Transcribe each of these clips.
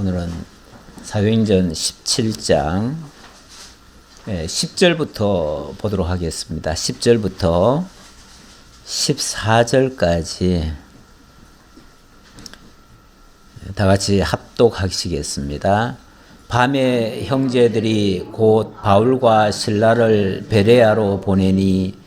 오늘은 사도행전 17장 10절부터 보도록 하겠습니다. 10절부터 14절까지 다 같이 합독하시겠습니다. 밤에 형제들이 곧 바울과 실라를 베레아로 보내니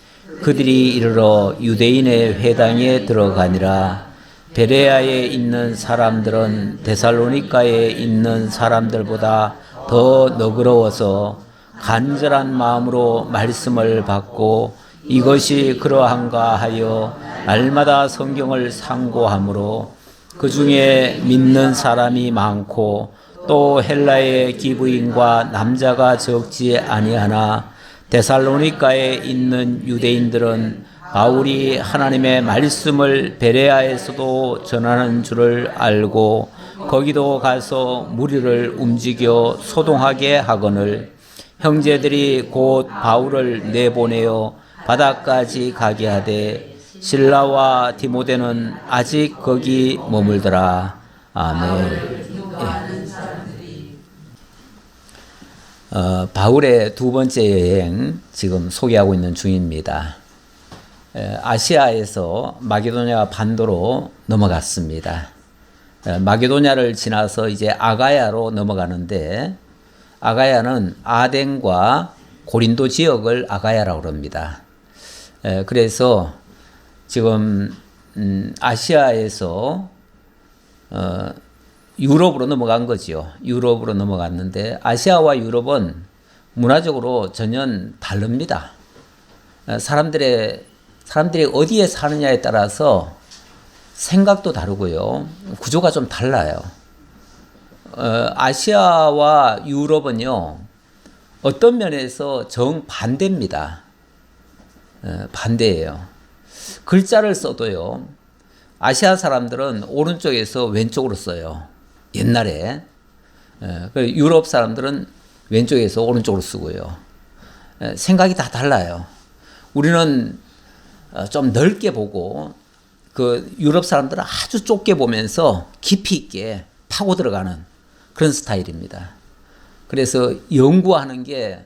그들이 이르러 유대인의 회당에 들어가니라. 베레아에 있는 사람들은 데살로니가에 있는 사람들보다 더 너그러워서 간절한 마음으로 말씀을 받고 이것이 그러한가 하여 날마다 성경을 상고하므로 그 중에 믿는 사람이 많고 또 헬라의 기브인과 남자가 적지 아니하나 데살로니가에 있는 유대인들은 바울이 하나님의 말씀을 베레아에서도 전하는 줄을 알고 거기도 가서 무리를 움직여 소동하게 하거늘 형제들이 곧 바울을 내보내어 바다까지 가게 하되 실라와 디모데는 아직 거기 머물더라. 아멘. 바울의 두 번째 여행 지금 소개하고 있는 중입니다. 아시아에서 마게도냐 반도로 넘어갔습니다. 마게도냐를 지나서 이제 아가야로 넘어가는데 아가야는 아덴과 고린도 지역을 아가야라고 합니다. 그래서 지금 아시아에서 유럽으로 넘어간 거죠. 유럽으로 넘어갔는데 아시아와 유럽은 문화적으로 전혀 다릅니다. 사람들이 어디에 사느냐에 따라서 생각도 다르고요. 구조가 좀 달라요. 아시아와 유럽은요, 어떤 면에서 정반대입니다. 반대예요. 글자를 써도요, 아시아 사람들은 오른쪽에서 왼쪽으로 써요. 옛날에. 유럽 사람들은 왼쪽에서 오른쪽으로 쓰고요. 생각이 다 달라요. 우리는 좀 넓게 보고 그 유럽 사람들은 아주 좁게 보면서 깊이 있게 파고 들어가는 그런 스타일입니다. 그래서 연구하는 게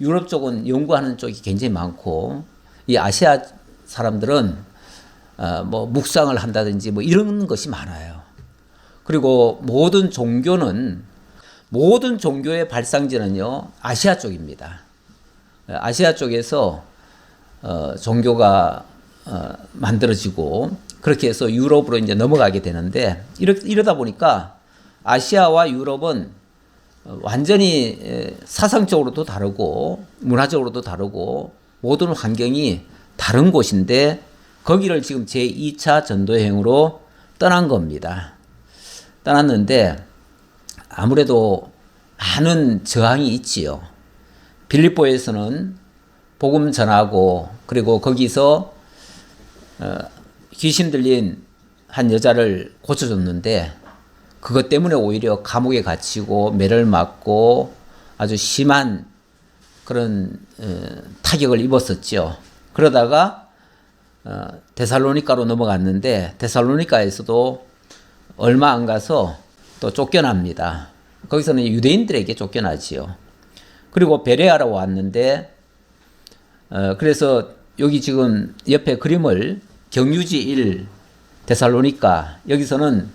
유럽 쪽은 연구하는 쪽이 굉장히 많고 이 아시아 사람들은 뭐 묵상을 한다든지 뭐 이런 것이 많아요. 그리고 모든 종교의 발상지는요 아시아 쪽입니다. 아시아 쪽에서 종교가 만들어지고 그렇게 해서 유럽으로 이제 넘어가게 되는데 이러다 보니까 아시아와 유럽은 완전히 사상적으로도 다르고 문화적으로도 다르고 모든 환경이 다른 곳인데 거기를 지금 제2차 전도여행으로 떠난 겁니다. 떠났는데 아무래도 많은 저항이 있지요. 빌립보에서는 복음 전하고 그리고 거기서 귀신 들린 한 여자를 고쳐줬는데 그것 때문에 오히려 감옥에 갇히고 매를 맞고 아주 심한 그런 타격을 입었었죠. 그러다가 데살로니가로 넘어갔는데 데살로니가에서도 얼마 안 가서 또 쫓겨납니다. 거기서는 유대인들에게 쫓겨나지요. 그리고 베레아로 왔는데 그래서 여기 지금 옆에 그림을 경유지 1 데살로니가 여기서는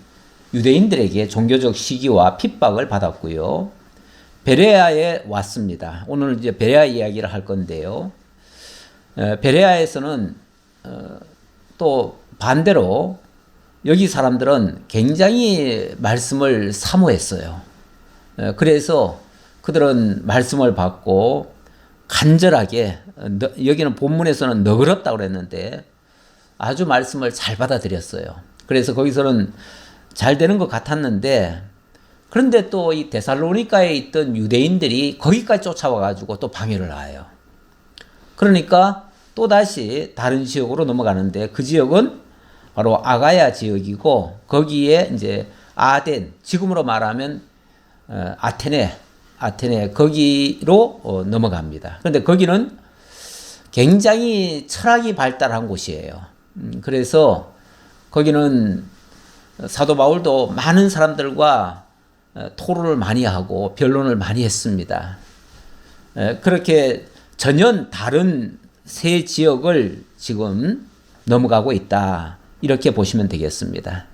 유대인들에게 종교적 시기와 핍박을 받았고요. 베레아에 왔습니다. 오늘 이제 베레아 이야기를 할 건데요. 베레아에서는 또 반대로 여기 사람들은 굉장히 말씀을 사모했어요. 그래서 그들은 말씀을 받고 간절하게 여기는 본문에서는 너그럽다고 그랬는데 아주 말씀을 잘 받아들였어요. 그래서 거기서는 잘 되는 것 같았는데 그런데 또 이 데살로니가에 있던 유대인들이 거기까지 쫓아와 가지고 또 방해를 해요. 그러니까 또 다시 다른 지역으로 넘어가는데 그 지역은 바로 아가야 지역이고 거기에 이제 아덴 지금으로 말하면 아테네 거기로 넘어갑니다. 그런데 거기는 굉장히 철학이 발달한 곳이에요. 그래서 거기는 사도 바울도 많은 사람들과 토론을 많이 하고 변론을 많이 했습니다. 그렇게 전혀 다른 세 지역을 지금 넘어가고 있다. 이렇게 보시면 되겠습니다.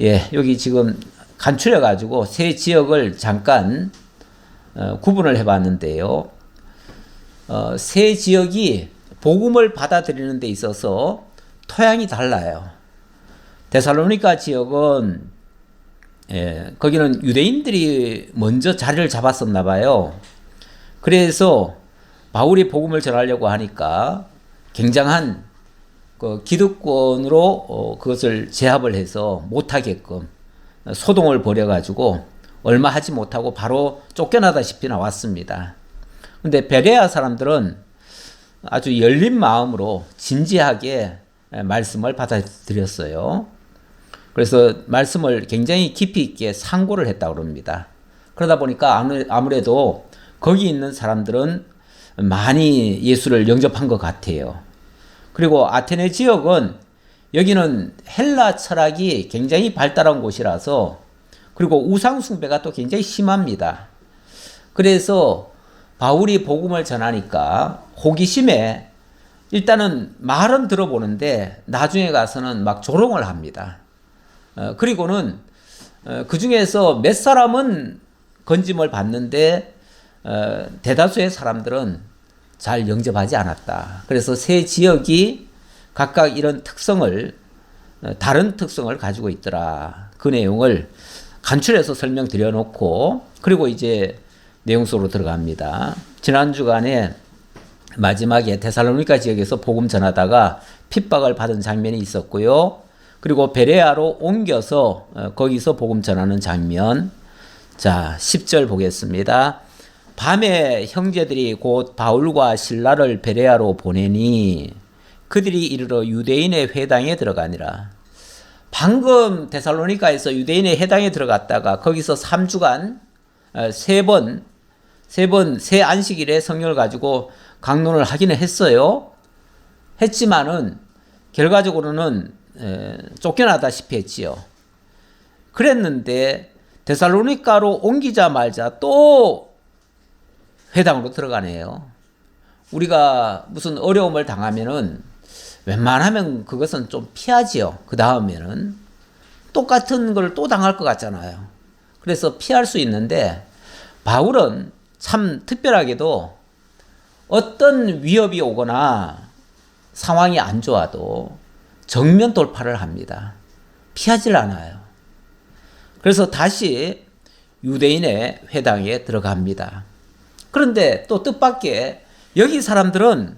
예, 여기 지금 간추려 가지고 세 지역을 잠깐 구분을 해봤는데요. 세 지역이 복음을 받아들이는 데 있어서 토양이 달라요. 데살로니가 지역은 거기는 유대인들이 먼저 자리를 잡았었나 봐요. 그래서 바울이 복음을 전하려고 하니까 굉장한 기득권으로 그것을 제압을 해서 못하게끔 소동을 벌여가지고 얼마 하지 못하고 바로 쫓겨나다시피 나왔습니다. 근데 베레아 사람들은 아주 열린 마음으로 진지하게 말씀을 받아들였어요. 그래서 말씀을 굉장히 깊이 있게 상고를 했다고 합니다. 그러다 보니까 아무래도 거기 있는 사람들은 많이 예수를 영접한 것 같아요. 그리고 아테네 지역은 여기는 헬라 철학이 굉장히 발달한 곳이라서 그리고 우상 숭배가 또 굉장히 심합니다. 그래서 바울이 복음을 전하니까 호기심에 일단은 말은 들어보는데 나중에 가서는 막 조롱을 합니다. 그리고는 그 중에서 몇 사람은 건짐을 받는데 대다수의 사람들은 잘 영접하지 않았다. 그래서 세 지역이 각각 이런 특성을 다른 특성을 가지고 있더라. 그 내용을 간추려서 설명드려 놓고 그리고 이제 내용 속으로 들어갑니다. 지난 주간에 마지막에 데살로니가 지역에서 복음 전하다가 핍박을 받은 장면이 있었고요. 그리고 베레아로 옮겨서 거기서 복음 전하는 장면. 자, 10절 보겠습니다. 밤에 형제들이 곧 바울과 실라를 베레아로 보내니 그들이 이르러 유대인의 회당에 들어가니라. 방금 데살로니가에서 유대인의 회당에 들어갔다가 거기서 3주간 세 안식일에 성령을 가지고 강론을 하기는 했어요. 했지만은 결과적으로는 쫓겨나다시피 했지요. 그랬는데 데살로니가로 옮기자마자 또 회당으로 들어가네요. 우리가 무슨 어려움을 당하면은 웬만하면 그것은 좀 피하지요. 그 다음에는 똑같은 걸 또 당할 것 같잖아요. 그래서 피할 수 있는데 바울은 참 특별하게도 어떤 위협이 오거나 상황이 안 좋아도 정면 돌파를 합니다. 피하질 않아요. 그래서 다시 유대인의 회당에 들어갑니다. 그런데 또 뜻밖의 여기 사람들은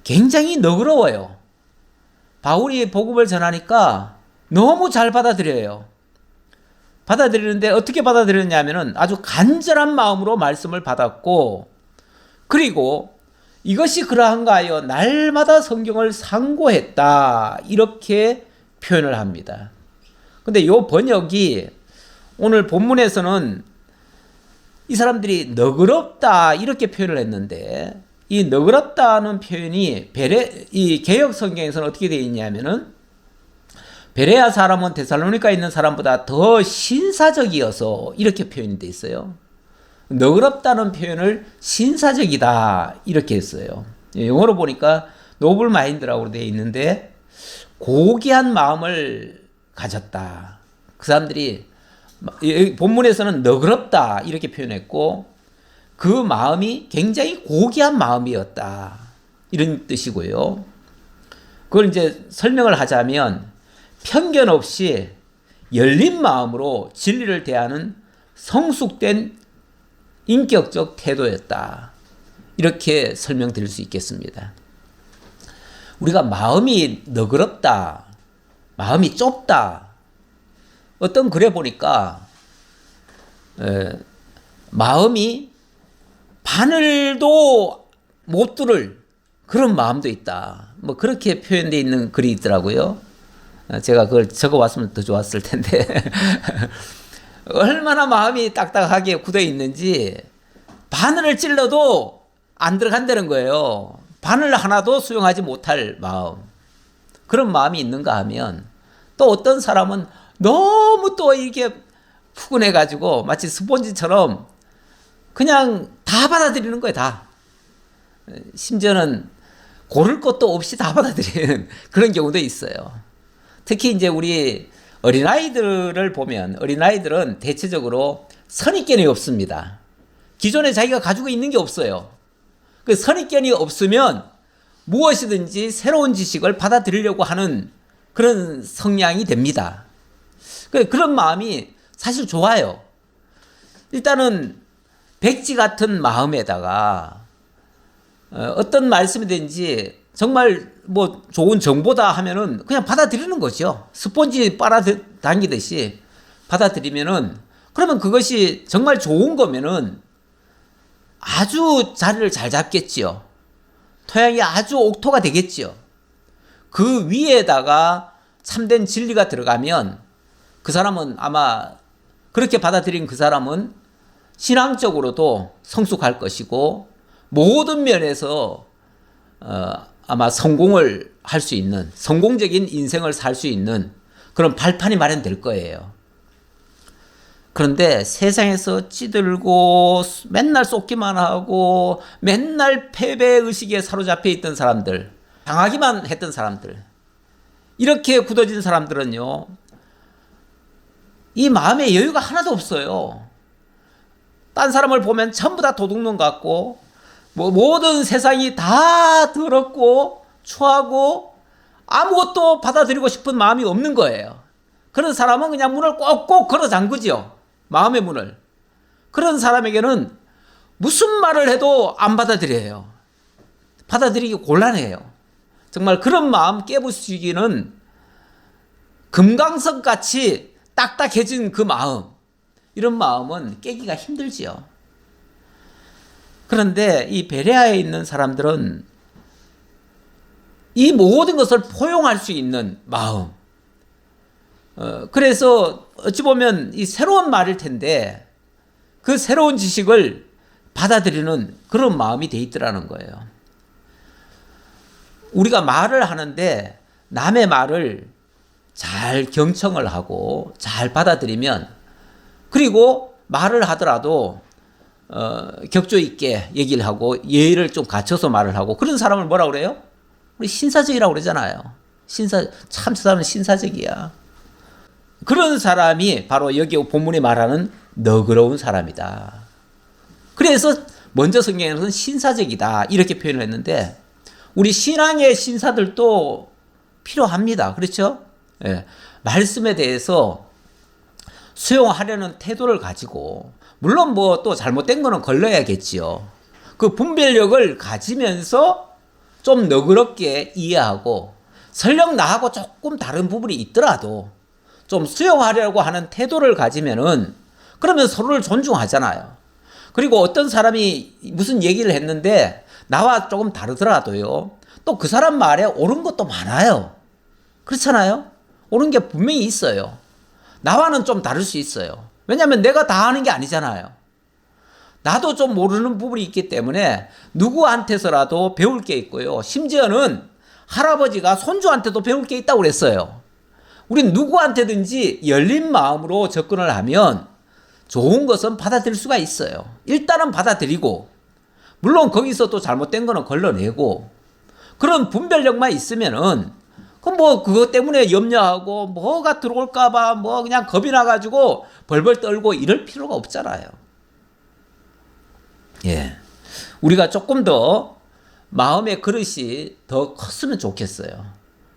굉장히 너그러워요. 바울이 복음을 전하니까 너무 잘 받아들여요. 받아들이는데 어떻게 받아들였냐면은 아주 간절한 마음으로 말씀을 받았고, 그리고 이것이 그러한가 하여 날마다 성경을 상고했다. 이렇게 표현을 합니다. 근데 이 번역이 오늘 본문에서는 이 사람들이 너그럽다 이렇게 표현을 했는데, 이 너그럽다는 표현이 이 개역 성경에서는 어떻게 되어 있냐면은 베레아 사람은 데살로니가에 있는 사람보다 더 신사적이어서 이렇게 표현이 되어 있어요. 너그럽다는 표현을 신사적이다 이렇게 했어요. 영어로 보니까 노블 마인드라고 되어 있는데 고귀한 마음을 가졌다. 그 사람들이 본문에서는 너그럽다 이렇게 표현했고 그 마음이 굉장히 고귀한 마음이었다 이런 뜻이고요. 그걸 이제 설명을 하자면 편견 없이 열린 마음으로 진리를 대하는 성숙된 인격적 태도였다. 이렇게 설명드릴 수 있겠습니다. 우리가 마음이 너그럽다, 마음이 좁다. 어떤 글에 보니까 마음이 바늘도 못 뚫을 그런 마음도 있다. 뭐 그렇게 표현되어 있는 글이 있더라고요. 제가 그걸 적어왔으면 더 좋았을 텐데 얼마나 마음이 딱딱하게 굳어 있는지 바늘을 찔러도 안 들어간다는 거예요. 바늘 하나도 수용하지 못할 마음. 그런 마음이 있는가 하면 또 어떤 사람은 너무 또 이렇게 푸근해가지고 마치 스폰지처럼 그냥 다 받아들이는 거예요, 다. 심지어는 고를 것도 없이 다 받아들이는 그런 경우도 있어요. 특히 이제 우리 어린아이들을 보면 어린아이들은 대체적으로 선입견이 없습니다. 기존에 자기가 가지고 있는 게 없어요. 그 선입견이 없으면 무엇이든지 새로운 지식을 받아들이려고 하는 그런 성향이 됩니다. 그런 마음이 사실 좋아요. 일단은 백지 같은 마음에다가 어떤 말씀이든지 정말 뭐 좋은 정보다 하면은 그냥 받아들이는 거죠. 스폰지 빨아당기듯이 받아들이면은 그러면 그것이 정말 좋은 거면은 아주 자리를 잘 잡겠지요. 토양이 아주 옥토가 되겠지요. 그 위에다가 참된 진리가 들어가면 그 사람은 아마 그렇게 받아들인 그 사람은 신앙적으로도 성숙할 것이고 모든 면에서 아마 성공을 할 수 있는 성공적인 인생을 살 수 있는 그런 발판이 마련될 거예요. 그런데 세상에서 찌들고 맨날 쏟기만 하고 맨날 패배의식에 사로잡혀 있던 사람들, 당하기만 했던 사람들, 이렇게 굳어진 사람들은요, 이 마음에 여유가 하나도 없어요. 딴 사람을 보면 전부 다 도둑놈 같고 뭐 모든 세상이 다 더럽고 추하고 아무것도 받아들이고 싶은 마음이 없는 거예요. 그런 사람은 그냥 문을 꼭꼭 걸어 잠그죠. 마음의 문을. 그런 사람에게는 무슨 말을 해도 안 받아들여요. 받아들이기 곤란해요. 정말 그런 마음 깨부수기는 금강석 같이 딱딱해진 그 마음, 이런 마음은 깨기가 힘들지요. 그런데 이 베레아에 있는 사람들은 이 모든 것을 포용할 수 있는 마음, 그래서 어찌 보면 이 새로운 말일 텐데 그 새로운 지식을 받아들이는 그런 마음이 돼 있더라는 거예요. 우리가 말을 하는데 남의 말을 잘 경청을 하고 잘 받아들이면, 그리고 말을 하더라도 격조 있게 얘기를 하고 예의를 좀 갖춰서 말을 하고, 그런 사람을 뭐라고 그래요? 우리 신사적이라고 그러잖아요. 참 저 사람은 신사적이야. 그런 사람이 바로 여기 본문이 말하는 너그러운 사람이다. 그래서 먼저 성경에서는 신사적이다 이렇게 표현을 했는데, 우리 신앙의 신사들도 필요합니다. 그렇죠? 예. 말씀에 대해서 수용하려는 태도를 가지고, 물론 뭐 또 잘못된 거는 걸러야겠지요. 그 분별력을 가지면서 좀 너그럽게 이해하고, 설령 나하고 조금 다른 부분이 있더라도 좀 수용하려고 하는 태도를 가지면은, 그러면 서로를 존중하잖아요. 그리고 어떤 사람이 무슨 얘기를 했는데 나와 조금 다르더라도요, 또 그 사람 말에 옳은 것도 많아요. 그렇잖아요? 옳은 게 분명히 있어요. 나와는 좀 다를 수 있어요. 왜냐하면 내가 다 아는 게 아니잖아요. 나도 좀 모르는 부분이 있기 때문에 누구한테서라도 배울 게 있고요. 심지어는 할아버지가 손주한테도 배울 게 있다고 그랬어요. 우린 누구한테든지 열린 마음으로 접근을 하면 좋은 것은 받아들일 수가 있어요. 일단은 받아들이고, 물론 거기서 또 잘못된 거는 걸러내고, 그런 분별력만 있으면은 그럼 뭐 그것 때문에 염려하고 뭐가 들어올까봐 뭐 그냥 겁이 나가지고 벌벌 떨고 이럴 필요가 없잖아요. 예, 우리가 조금 더 마음의 그릇이 더 컸으면 좋겠어요.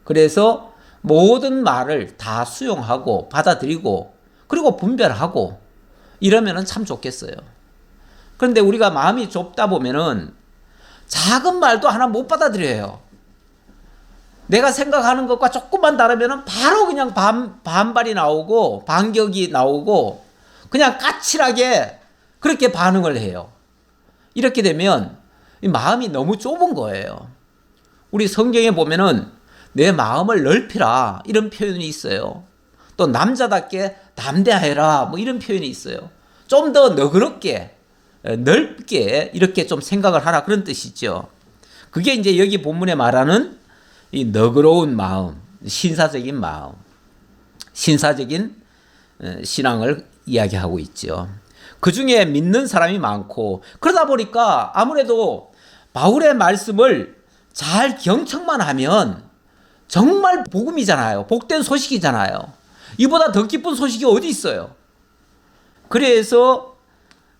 그래서 모든 말을 다 수용하고 받아들이고 그리고 분별하고 이러면은 참 좋겠어요. 그런데 우리가 마음이 좁다 보면은 작은 말도 하나 못 받아들여요. 내가 생각하는 것과 조금만 다르면은 바로 그냥 반발이 나오고 반격이 나오고 그냥 까칠하게 그렇게 반응을 해요. 이렇게 되면 이 마음이 너무 좁은 거예요. 우리 성경에 보면은 내 마음을 넓히라 이런 표현이 있어요. 또 남자답게 담대하여라 뭐 이런 표현이 있어요. 좀 더 너그럽게 넓게 이렇게 좀 생각을 하라 그런 뜻이죠. 그게 이제 여기 본문에 말하는 이 너그러운 마음, 신사적인 마음, 신사적인 신앙을 이야기하고 있죠. 그 중에 믿는 사람이 많고, 그러다 보니까 아무래도 바울의 말씀을 잘 경청만 하면 정말 복음이잖아요. 복된 소식이잖아요. 이보다 더 기쁜 소식이 어디 있어요. 그래서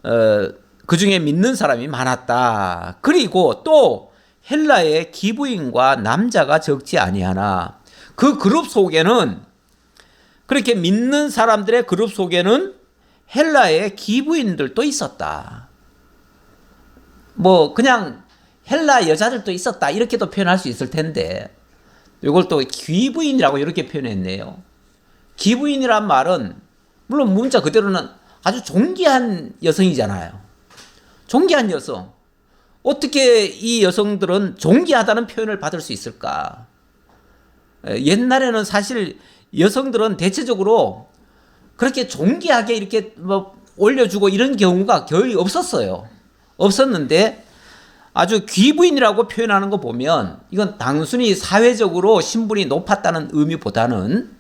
그 중에 믿는 사람이 많았다. 그리고 또 헬라의 기부인과 남자가 적지 아니하나, 그 그룹 속에는, 그렇게 믿는 사람들의 그룹 속에는 헬라의 기부인들도 있었다. 뭐 그냥 헬라 여자들도 있었다 이렇게도 표현할 수 있을 텐데, 이걸 또 기부인이라고 이렇게 표현했네요. 기부인이란 말은 물론 문자 그대로는 아주 존귀한 여성이잖아요. 존귀한 여성. 어떻게 이 여성들은 존귀하다는 표현을 받을 수 있을까? 옛날에는 사실 여성들은 대체적으로 그렇게 존귀하게 이렇게 뭐 올려주고 이런 경우가 거의 없었어요. 없었는데 아주 귀부인이라고 표현하는 거 보면 이건 단순히 사회적으로 신분이 높았다는 의미보다는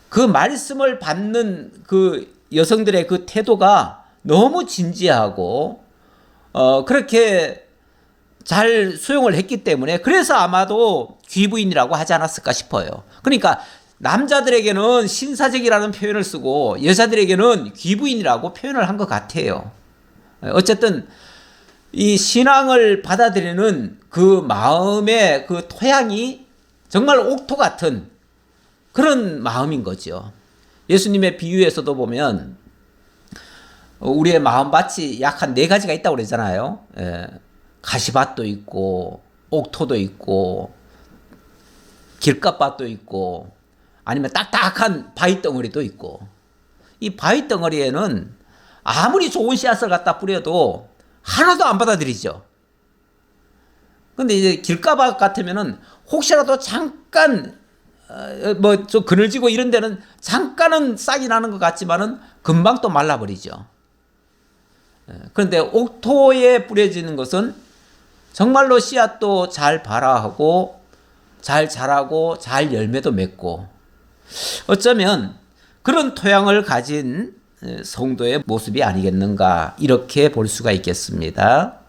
그 말씀을 받는 그 여성들의 그 태도가 너무 진지하고 그렇게 잘 수용을 했기 때문에, 그래서 아마도 귀부인이라고 하지 않았을까 싶어요. 그러니까 남자들에게는 신사적이라는 표현을 쓰고 여자들에게는 귀부인이라고 표현을 한 것 같아요. 어쨌든 이 신앙을 받아들이는 그 마음의 그 토양이 정말 옥토 같은 그런 마음인 거죠. 예수님의 비유에서도 보면 우리의 마음밭이 약 한 4가지가 있다고 그러잖아요. 가시밭도 있고 옥토도 있고 길가밭도 있고 아니면 딱딱한 바위덩어리도 있고, 이 바위덩어리에는 아무리 좋은 씨앗을 갖다 뿌려도 하나도 안 받아들이죠. 근데 이제 길가밭 같으면은 혹시라도 잠깐 뭐 좀 그늘지고 이런 데는 잠깐은 싹이 나는 것 같지만은 금방 또 말라버리죠. 그런데 옥토에 뿌려지는 것은 정말로 씨앗도 잘 발화하고 잘 자라고 잘 열매도 맺고, 어쩌면 그런 토양을 가진 성도의 모습이 아니겠는가 이렇게 볼 수가 있겠습니다.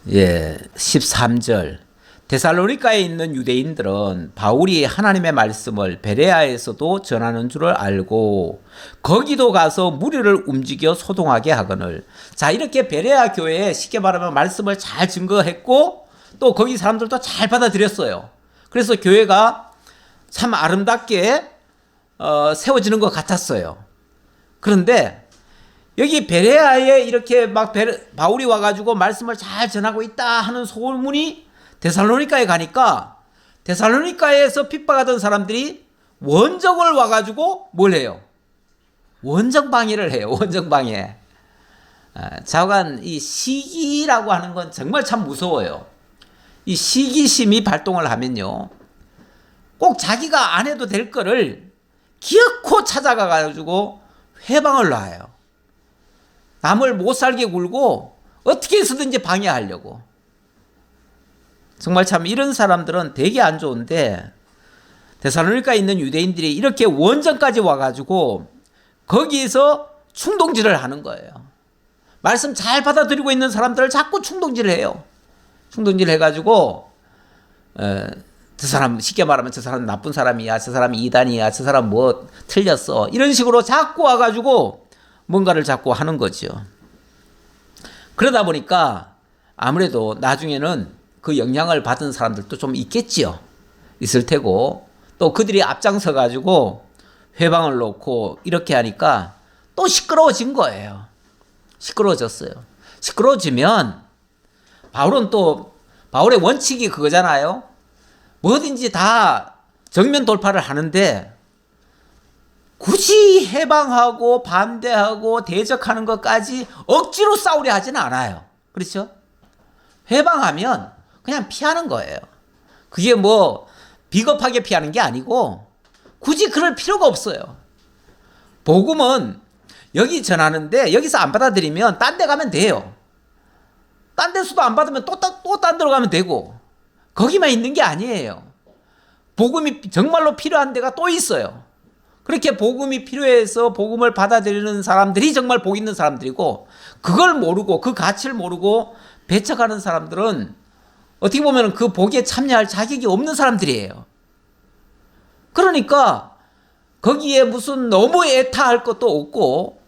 13절. 데살로니가에 있는 유대인들은 바울이 하나님의 말씀을 베레아에서도 전하는 줄을 알고 거기도 가서 무리를 움직여 소동하게 하거늘. 자, 이렇게 베레아 교회에 쉽게 말하면 말씀을 잘 증거했고 또 거기 사람들도 잘 받아들였어요. 그래서 교회가 참 아름답게 세워지는 것 같았어요. 그런데 여기 베레아에 이렇게 막 바울이 와가지고 말씀을 잘 전하고 있다 하는 소문이 데살로니가에 가니까 데살로니가에서 핍박하던 사람들이 원정을 와가지고 뭘 해요? 원정 방해를 해요. 원정 방해. 자관 이 시기라고 하는 건 정말 참 무서워요. 이 시기심이 발동을 하면요, 꼭 자기가 안 해도 될 거를 기어코 찾아가 가지고 회방을 놔요. 남을 못 살게 굴고 어떻게 해서든지 방해하려고. 정말 참 이런 사람들은 되게 안 좋은데, 데살로니가에 있는 유대인들이 이렇게 원정까지 와가지고 거기에서 충동질을 하는 거예요. 말씀 잘 받아들이고 있는 사람들을 자꾸 충동질을 해요. 충동질 해가지고 저 사람, 쉽게 말하면 저 사람 나쁜 사람이야, 저 사람 이단이야, 저 사람 뭐 틀렸어, 이런 식으로 자꾸 와가지고 뭔가를 자꾸 하는 거죠. 그러다 보니까 아무래도 나중에는 그 영향을 받은 사람들도 좀 있겠지요. 있을 테고, 또 그들이 앞장서 가지고 회방을 놓고 이렇게 하니까 또 시끄러워진 거예요. 시끄러워졌어요. 시끄러워지면 바울의 원칙이 그거잖아요. 뭐든지 다 정면 돌파를 하는데 굳이 해방하고 반대하고 대적하는 것까지 억지로 싸우려 하지는 않아요. 그렇죠? 해방하면 그냥 피하는 거예요. 그게 뭐 비겁하게 피하는 게 아니고 굳이 그럴 필요가 없어요. 복음은 여기 전하는데 여기서 안 받아들이면 딴 데 가면 돼요. 딴 데서도 안 받으면 또 딴 데로 가면 되고, 거기만 있는 게 아니에요. 복음이 정말로 필요한 데가 또 있어요. 그렇게 복음이 필요해서 복음을 받아들이는 사람들이 정말 복 있는 사람들이고, 그걸 모르고 그 가치를 모르고 배척하는 사람들은 어떻게 보면 그 복에 참여할 자격이 없는 사람들이에요. 그러니까 거기에 무슨 너무 애타할 것도 없고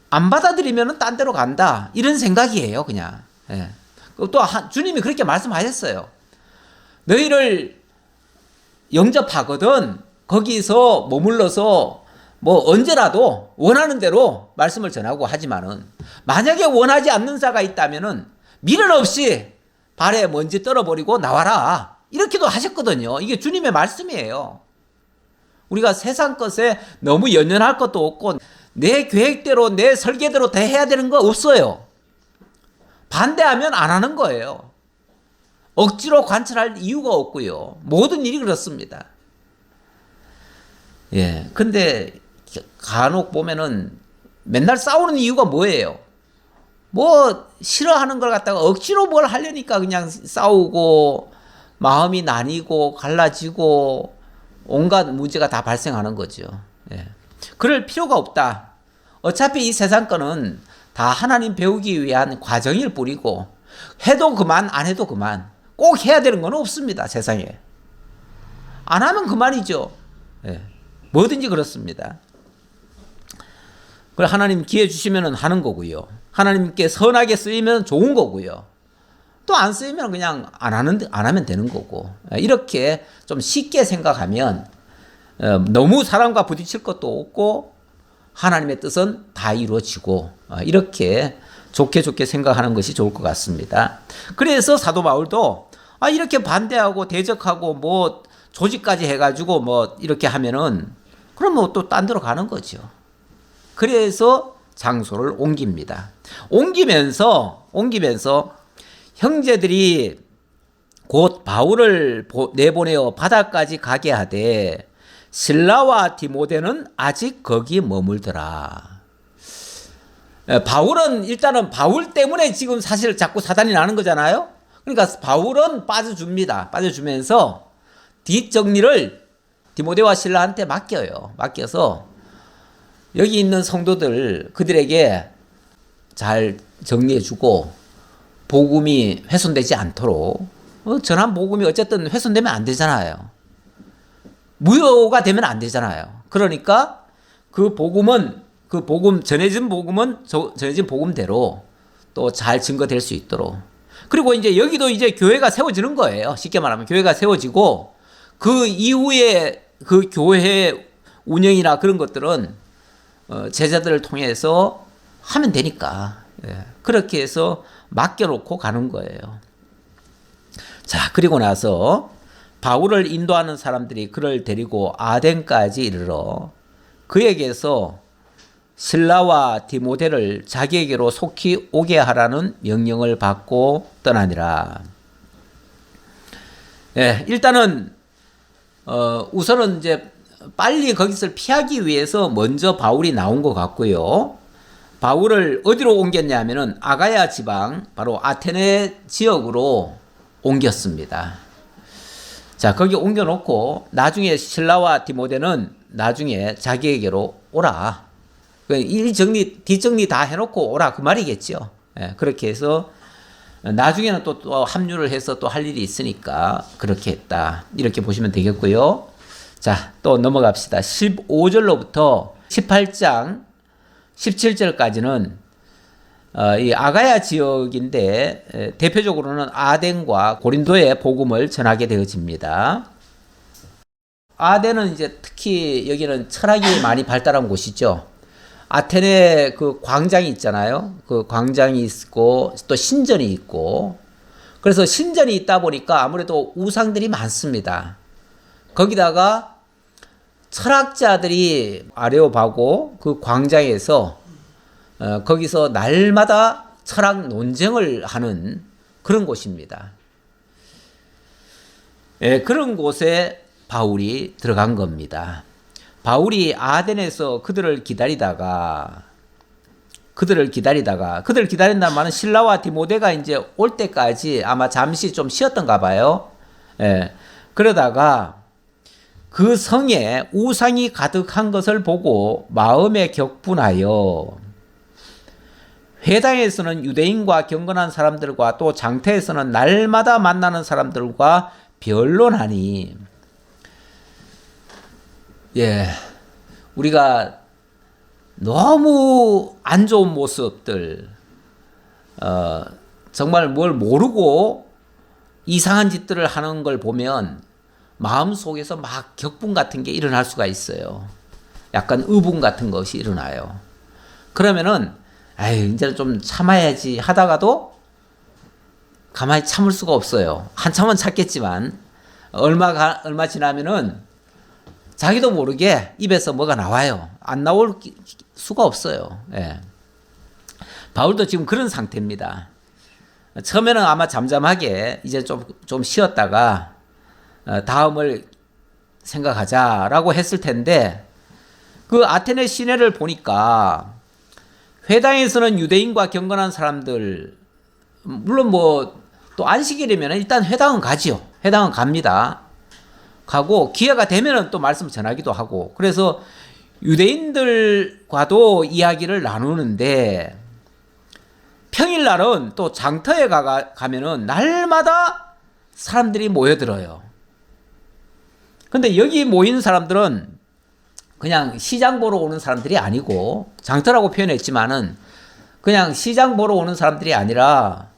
안 받아들이면 딴 데로 간다, 이런 생각이에요. 그냥. 예. 또 주님이 그렇게 말씀하셨어요. 너희를 영접하거든 거기서 머물러서 뭐 언제라도 원하는 대로 말씀을 전하고, 하지만은 만약에 원하지 않는 자가 있다면은 미련 없이 발에 먼지 떨어버리고 나와라, 이렇게도 하셨거든요. 이게 주님의 말씀이에요. 우리가 세상 것에 너무 연연할 것도 없고 내 계획대로 내 설계대로 다 해야 되는 거 없어요. 반대하면 안 하는 거예요. 억지로 관철할 이유가 없고요. 모든 일이 그렇습니다. 예. 근데 간혹 보면은 맨날 싸우는 이유가 뭐예요? 뭐 싫어하는 걸 갖다가 억지로 뭘 하려니까 그냥 싸우고 마음이 나뉘고 갈라지고 온갖 문제가 다 발생하는 거죠. 예. 그럴 필요가 없다. 어차피 이 세상 거는 다 하나님 배우기 위한 과정일 뿐이고, 해도 그만 안 해도 그만, 꼭 해야 되는 건 없습니다. 세상에. 안 하면 그만이죠. 예. 뭐든지 그렇습니다. 그걸 하나님 기회 주시면 하는 거고요. 하나님께 선하게 쓰이면 좋은 거고요. 또 안 쓰이면 그냥 안 하면 되는 거고. 이렇게 좀 쉽게 생각하면 너무 사람과 부딪힐 것도 없고 하나님의 뜻은 다 이루어지고, 이렇게 좋게 생각하는 것이 좋을 것 같습니다. 그래서 사도 바울도 이렇게 반대하고 대적하고 뭐 조직까지 해가지고 뭐 이렇게 하면은 그러면 또 딴 데로 가는 거죠. 그래서 장소를 옮깁니다. 옮기면서 형제들이 곧 바울을 내보내어 바다까지 가게 하되 실라와 디모데는 아직 거기 머물더라. 바울은 일단은 바울 때문에 지금 사실 자꾸 사단이 나는 거잖아요. 그러니까 바울은 빠져줍니다. 빠져주면서 뒷정리를 디모데와 실라한테 맡겨서 여기 있는 성도들 그들에게 잘 정리해주고 복음이 훼손되지 않도록, 전한 복음이 어쨌든 훼손되면 안 되잖아요. 무효가 되면 안 되잖아요. 그러니까 그 복음 전해진 복음대로 또 잘 증거될 수 있도록. 그리고 이제 여기도 이제 교회가 세워지는 거예요. 쉽게 말하면 교회가 세워지고 그 이후에 그 교회 운영이나 그런 것들은 제자들을 통해서 하면 되니까. 그렇게 해서 맡겨놓고 가는 거예요. 자, 그리고 나서 바울을 인도하는 사람들이 그를 데리고 아덴까지 이르러 그에게서 실라와 디모데를 자기에게로 속히 오게 하라는 명령을 받고 떠나니라. 일단은 우선은 이제 빨리 거기서 피하기 위해서 먼저 바울이 나온 것 같고요. 바울을 어디로 옮겼냐 하면은 아가야 지방, 바로 아테네 지역으로 옮겼습니다. 자, 거기 옮겨놓고 나중에 실라와 디모데는 나중에 자기에게로 오라. 뒷정리 다 해놓고 오라, 그 말이겠죠. 그렇게 해서 나중에는 또 합류를 해서 또 할 일이 있으니까 그렇게 했다. 이렇게 보시면 되겠고요. 자, 또 넘어갑시다. 15절로부터 18장 17절까지는 이 아가야 지역인데 대표적으로는 아덴과 고린도의 복음을 전하게 되어집니다. 아덴은 이제 특히 여기는 철학이 많이 발달한 곳이죠. 아테네 그 광장이 있잖아요. 그 광장이 있고 또 신전이 있고, 그래서 신전이 있다 보니까 아무래도 우상들이 많습니다. 거기다가 철학자들이 아레오바고 그 광장에서 거기서 날마다 철학 논쟁을 하는 그런 곳입니다. 그런 곳에 바울이 들어간 겁니다. 바울이 아덴에서 그들을 기다리다가 그들 기다린다는 말은 실라와 디모데가 이제 올 때까지 아마 잠시 좀 쉬었던가 봐요. 그러다가 그 성에 우상이 가득한 것을 보고 마음에 격분하여 회당에서는 유대인과 경건한 사람들과 또 장터에서는 날마다 만나는 사람들과 변론하니, 예, 우리가 너무 안 좋은 모습들, 정말 뭘 모르고 이상한 짓들을 하는 걸 보면 마음속에서 막 격분 같은 게 일어날 수가 있어요. 약간 의분 같은 것이 일어나요. 그러면은 아유, 이제는 좀 참아야지 하다가도 가만히 참을 수가 없어요. 한참은 참겠지만 얼마 지나면은 자기도 모르게 입에서 뭐가 나와요. 안 나올 수가 없어요. 예. 바울도 지금 그런 상태입니다. 처음에는 아마 잠잠하게 이제 좀 쉬었다가 다음을 생각하자라고 했을 텐데, 그 아테네 시내를 보니까 회당에서는 유대인과 경건한 사람들, 물론 뭐 또 안식일이면 일단 회당은 가지요. 회당은 갑니다. 가고 기회가 되면은 또 말씀 전하기도 하고, 그래서 유대인들과도 이야기를 나누는데, 평일날은 또 장터에 가면은 날마다 사람들이 모여들어요. 근데 여기 모인 사람들은 그냥 시장 보러 오는 사람들이 아니고, 장터라고 표현했지만은 그냥 시장 보러 오는 사람들이 아니라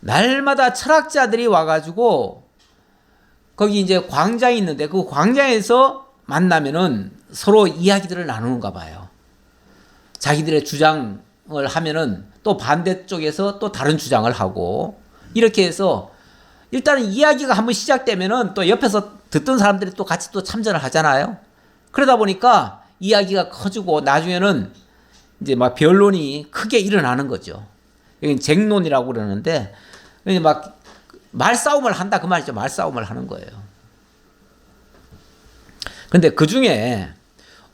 날마다 철학자들이 와가지고 거기 이제 광장이 있는데 그 광장에서 만나면은 서로 이야기들을 나누는가 봐요. 자기들의 주장을 하면은 또 반대쪽에서 또 다른 주장을 하고, 이렇게 해서 일단은 이야기가 한번 시작되면은 또 옆에서 듣던 사람들이 또 같이 또 참전을 하잖아요. 그러다 보니까 이야기가 커지고 나중에는 이제 막 변론이 크게 일어나는 거죠. 여기 쟁론이라고 그러는데 막 말싸움을 한다 그 말이죠. 말싸움을 하는 거예요. 근데 그 중에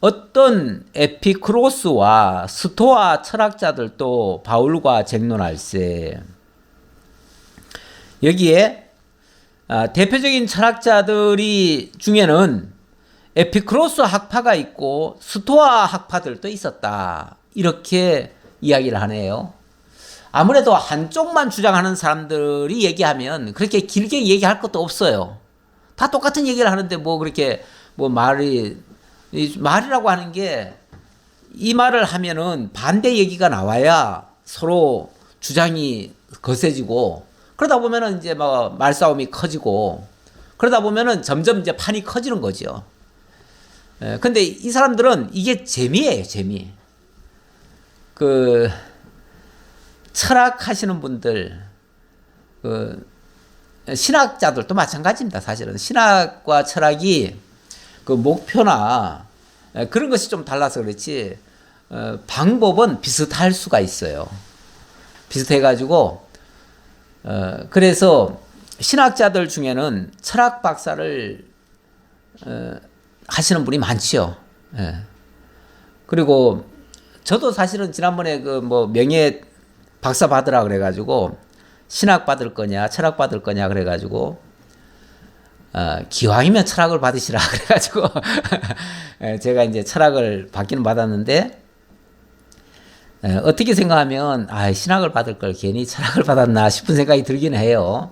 어떤 에피크로스와 스토아 철학자들도 바울과 쟁론할세. 여기에 대표적인 철학자들이 중에는 에피크로스 학파가 있고 스토아 학파들도 있었다, 이렇게 이야기를 하네요. 아무래도 한쪽만 주장하는 사람들이 얘기하면 그렇게 길게 얘기할 것도 없어요. 다 똑같은 얘기를 하는데 뭐 그렇게 뭐 말이라고 하는 게, 이 말을 하면은 반대 얘기가 나와야 서로 주장이 거세지고, 그러다 보면은 이제 막 말싸움이 커지고, 그러다 보면은 점점 이제 판이 커지는 거죠. 근데 이 사람들은 이게 재미예요, 재미. 그 철학하시는 분들, 그 신학자들도 마찬가지입니다. 사실은 신학과 철학이 그 목표나 그런 것이 좀 달라서 그렇지 방법은 비슷할 수가 있어요. 비슷해가지고 그래서 신학자들 중에는 철학 박사를 하시는 분이 많지요. 예. 그리고 저도 사실은 지난번에 그 뭐 명예 박사 받으라 그래가지고 신학 받을 거냐 철학 받을 거냐 그래가지고 기왕이면 철학을 받으시라 그래가지고 제가 이제 철학을 받기는 받았는데, 어떻게 생각하면 신학을 받을 걸 괜히 철학을 받았나 싶은 생각이 들긴 해요.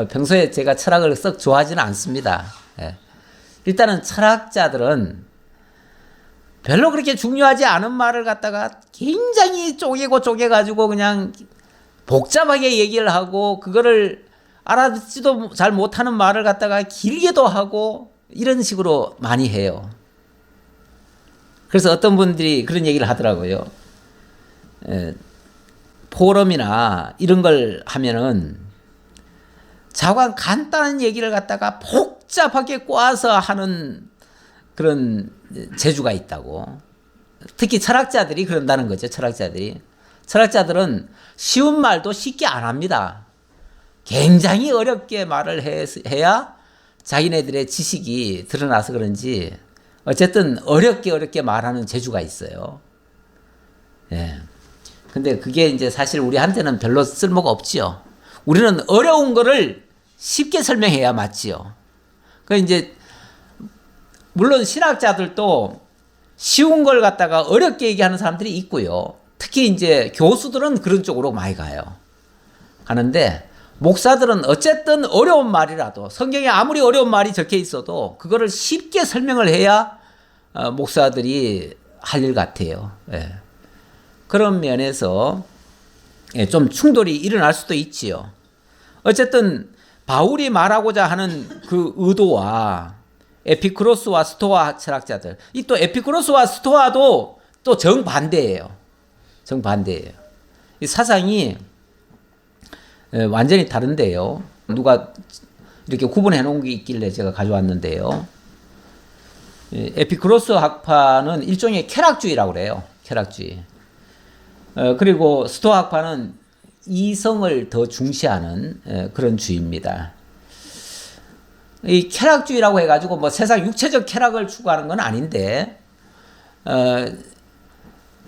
평소에 제가 철학을 썩 좋아하지는 않습니다. 일단은 철학자들은 별로 그렇게 중요하지 않은 말을 갖다가 굉장히 쪼개가지고 그냥 복잡하게 얘기를 하고, 그거를 알아듣지도 잘 못하는 말을 갖다가 길게도 하고, 이런 식으로 많이 해요. 그래서 어떤 분들이 그런 얘기를 하더라고요. 포럼이나 이런 걸 하면은 자관 간단한 얘기를 갖다가 복잡하게 꼬아서 하는 그런 재주가 있다고. 특히 철학자들이 그런다는 거죠. 철학자들은 쉬운 말도 쉽게 안 합니다. 굉장히 어렵게 말을 해야 자기네들의 지식이 드러나서 그런지 어쨌든 어렵게 말하는 재주가 있어요. 예. 근데 그게 이제 사실 우리한테는 별로 쓸모가 없지요. 우리는 어려운 거를 쉽게 설명해야 맞지요. 그 이제 물론 신학자들도 쉬운 걸 갖다가 어렵게 얘기하는 사람들이 있고요. 특히 이제 교수들은 그런 쪽으로 많이 가는데 목사들은 어쨌든 어려운 말이라도 성경에 아무리 어려운 말이 적혀 있어도 그거를 쉽게 설명을 해야 목사들이 할 일 같아요. 예. 그런 면에서 좀 충돌이 일어날 수도 있지요. 어쨌든 바울이 말하고자 하는 그 의도와 에피쿠로스와 스토아 철학자들, 이 또 에피쿠로스와 스토아도 또 정반대예요. 정반대예요. 이 사상이 완전히 다른데요. 누가 이렇게 구분해 놓은 게 있길래 제가 가져왔는데요. 에피쿠로스 학파는 일종의 쾌락주의라고 그래요. 쾌락주의. 그리고 스토아 학파는 이성을 더 중시하는 그런 주의입니다. 이 쾌락주의라고 해가지고 뭐 세상 육체적 쾌락을 추구하는 건 아닌데,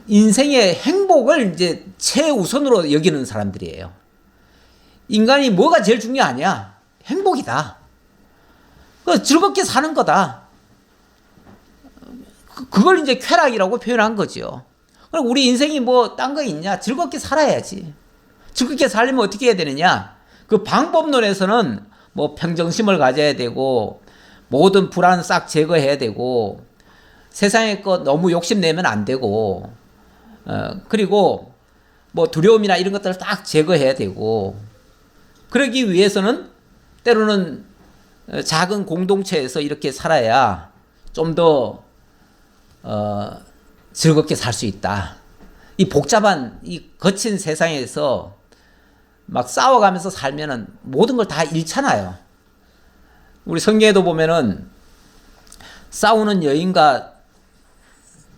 인생의 행복을 이제 최우선으로 여기는 사람들이에요. 인간이 뭐가 제일 중요하냐? 행복이다. 즐겁게 사는 거다. 그걸 이제 쾌락이라고 표현한 거죠. 그럼 우리 인생이 뭐 딴 거 있냐? 즐겁게 살아야지. 즐겁게 살려면 어떻게 해야 되느냐? 그 방법론에서는 뭐 평정심을 가져야 되고 모든 불안 싹 제거해야 되고 세상의 것 너무 욕심내면 안 되고 그리고 뭐 두려움이나 이런 것들을 딱 제거해야 되고 그러기 위해서는 때로는 작은 공동체에서 이렇게 살아야 좀 더 즐겁게 살 수 있다. 이 복잡한 이 거친 세상에서 막 싸워가면서 살면은 모든 걸 다 잃잖아요. 우리 성경에도 보면은 싸우는 여인과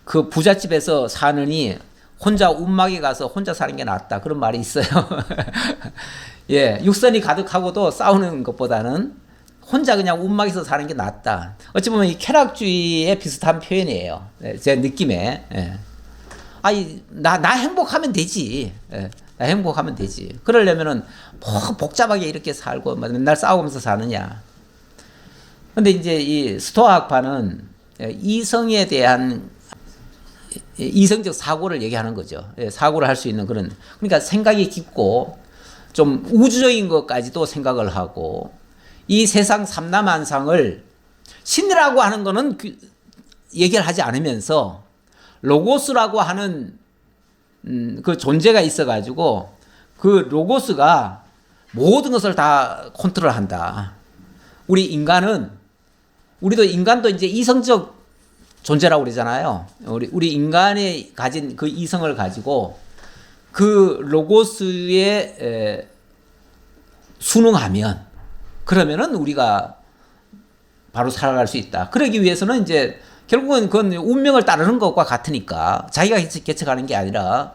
그 부잣집에서 사느니 혼자 움막에 가서 혼자 사는 게 낫다. 그런 말이 있어요. 예, 육선이 가득하고도 싸우는 것보다는 혼자 그냥 움막에서 사는 게 낫다. 어찌 보면 이 쾌락주의에 비슷한 표현이에요. 제 느낌에. 예. 나 행복하면 되지. 예. 나 행복하면 되지. 그러려면은 뭐 복잡하게 이렇게 살고 맨날 싸우면서 사느냐. 근데 이제 이 스토아 학파는 이성에 대한 이성적 사고를 얘기하는 거죠. 사고를 할 수 있는 그런, 그러니까 생각이 깊고 좀 우주적인 것까지도 생각을 하고 이 세상 삼라만상을 신이라고 하는 거는 얘기를 하지 않으면서 로고스라고 하는 그 존재가 있어가지고 그 로고스가 모든 것을 다 컨트롤한다. 우리도 인간도 이제 이성적 존재라고 그러잖아요. 우리 인간이 가진 그 이성을 가지고 그 로고스에 순응하면 그러면은 우리가 바로 살아갈 수 있다. 그러기 위해서는 이제 결국은 그건 운명을 따르는 것과 같으니까 자기가 개척하는 게 아니라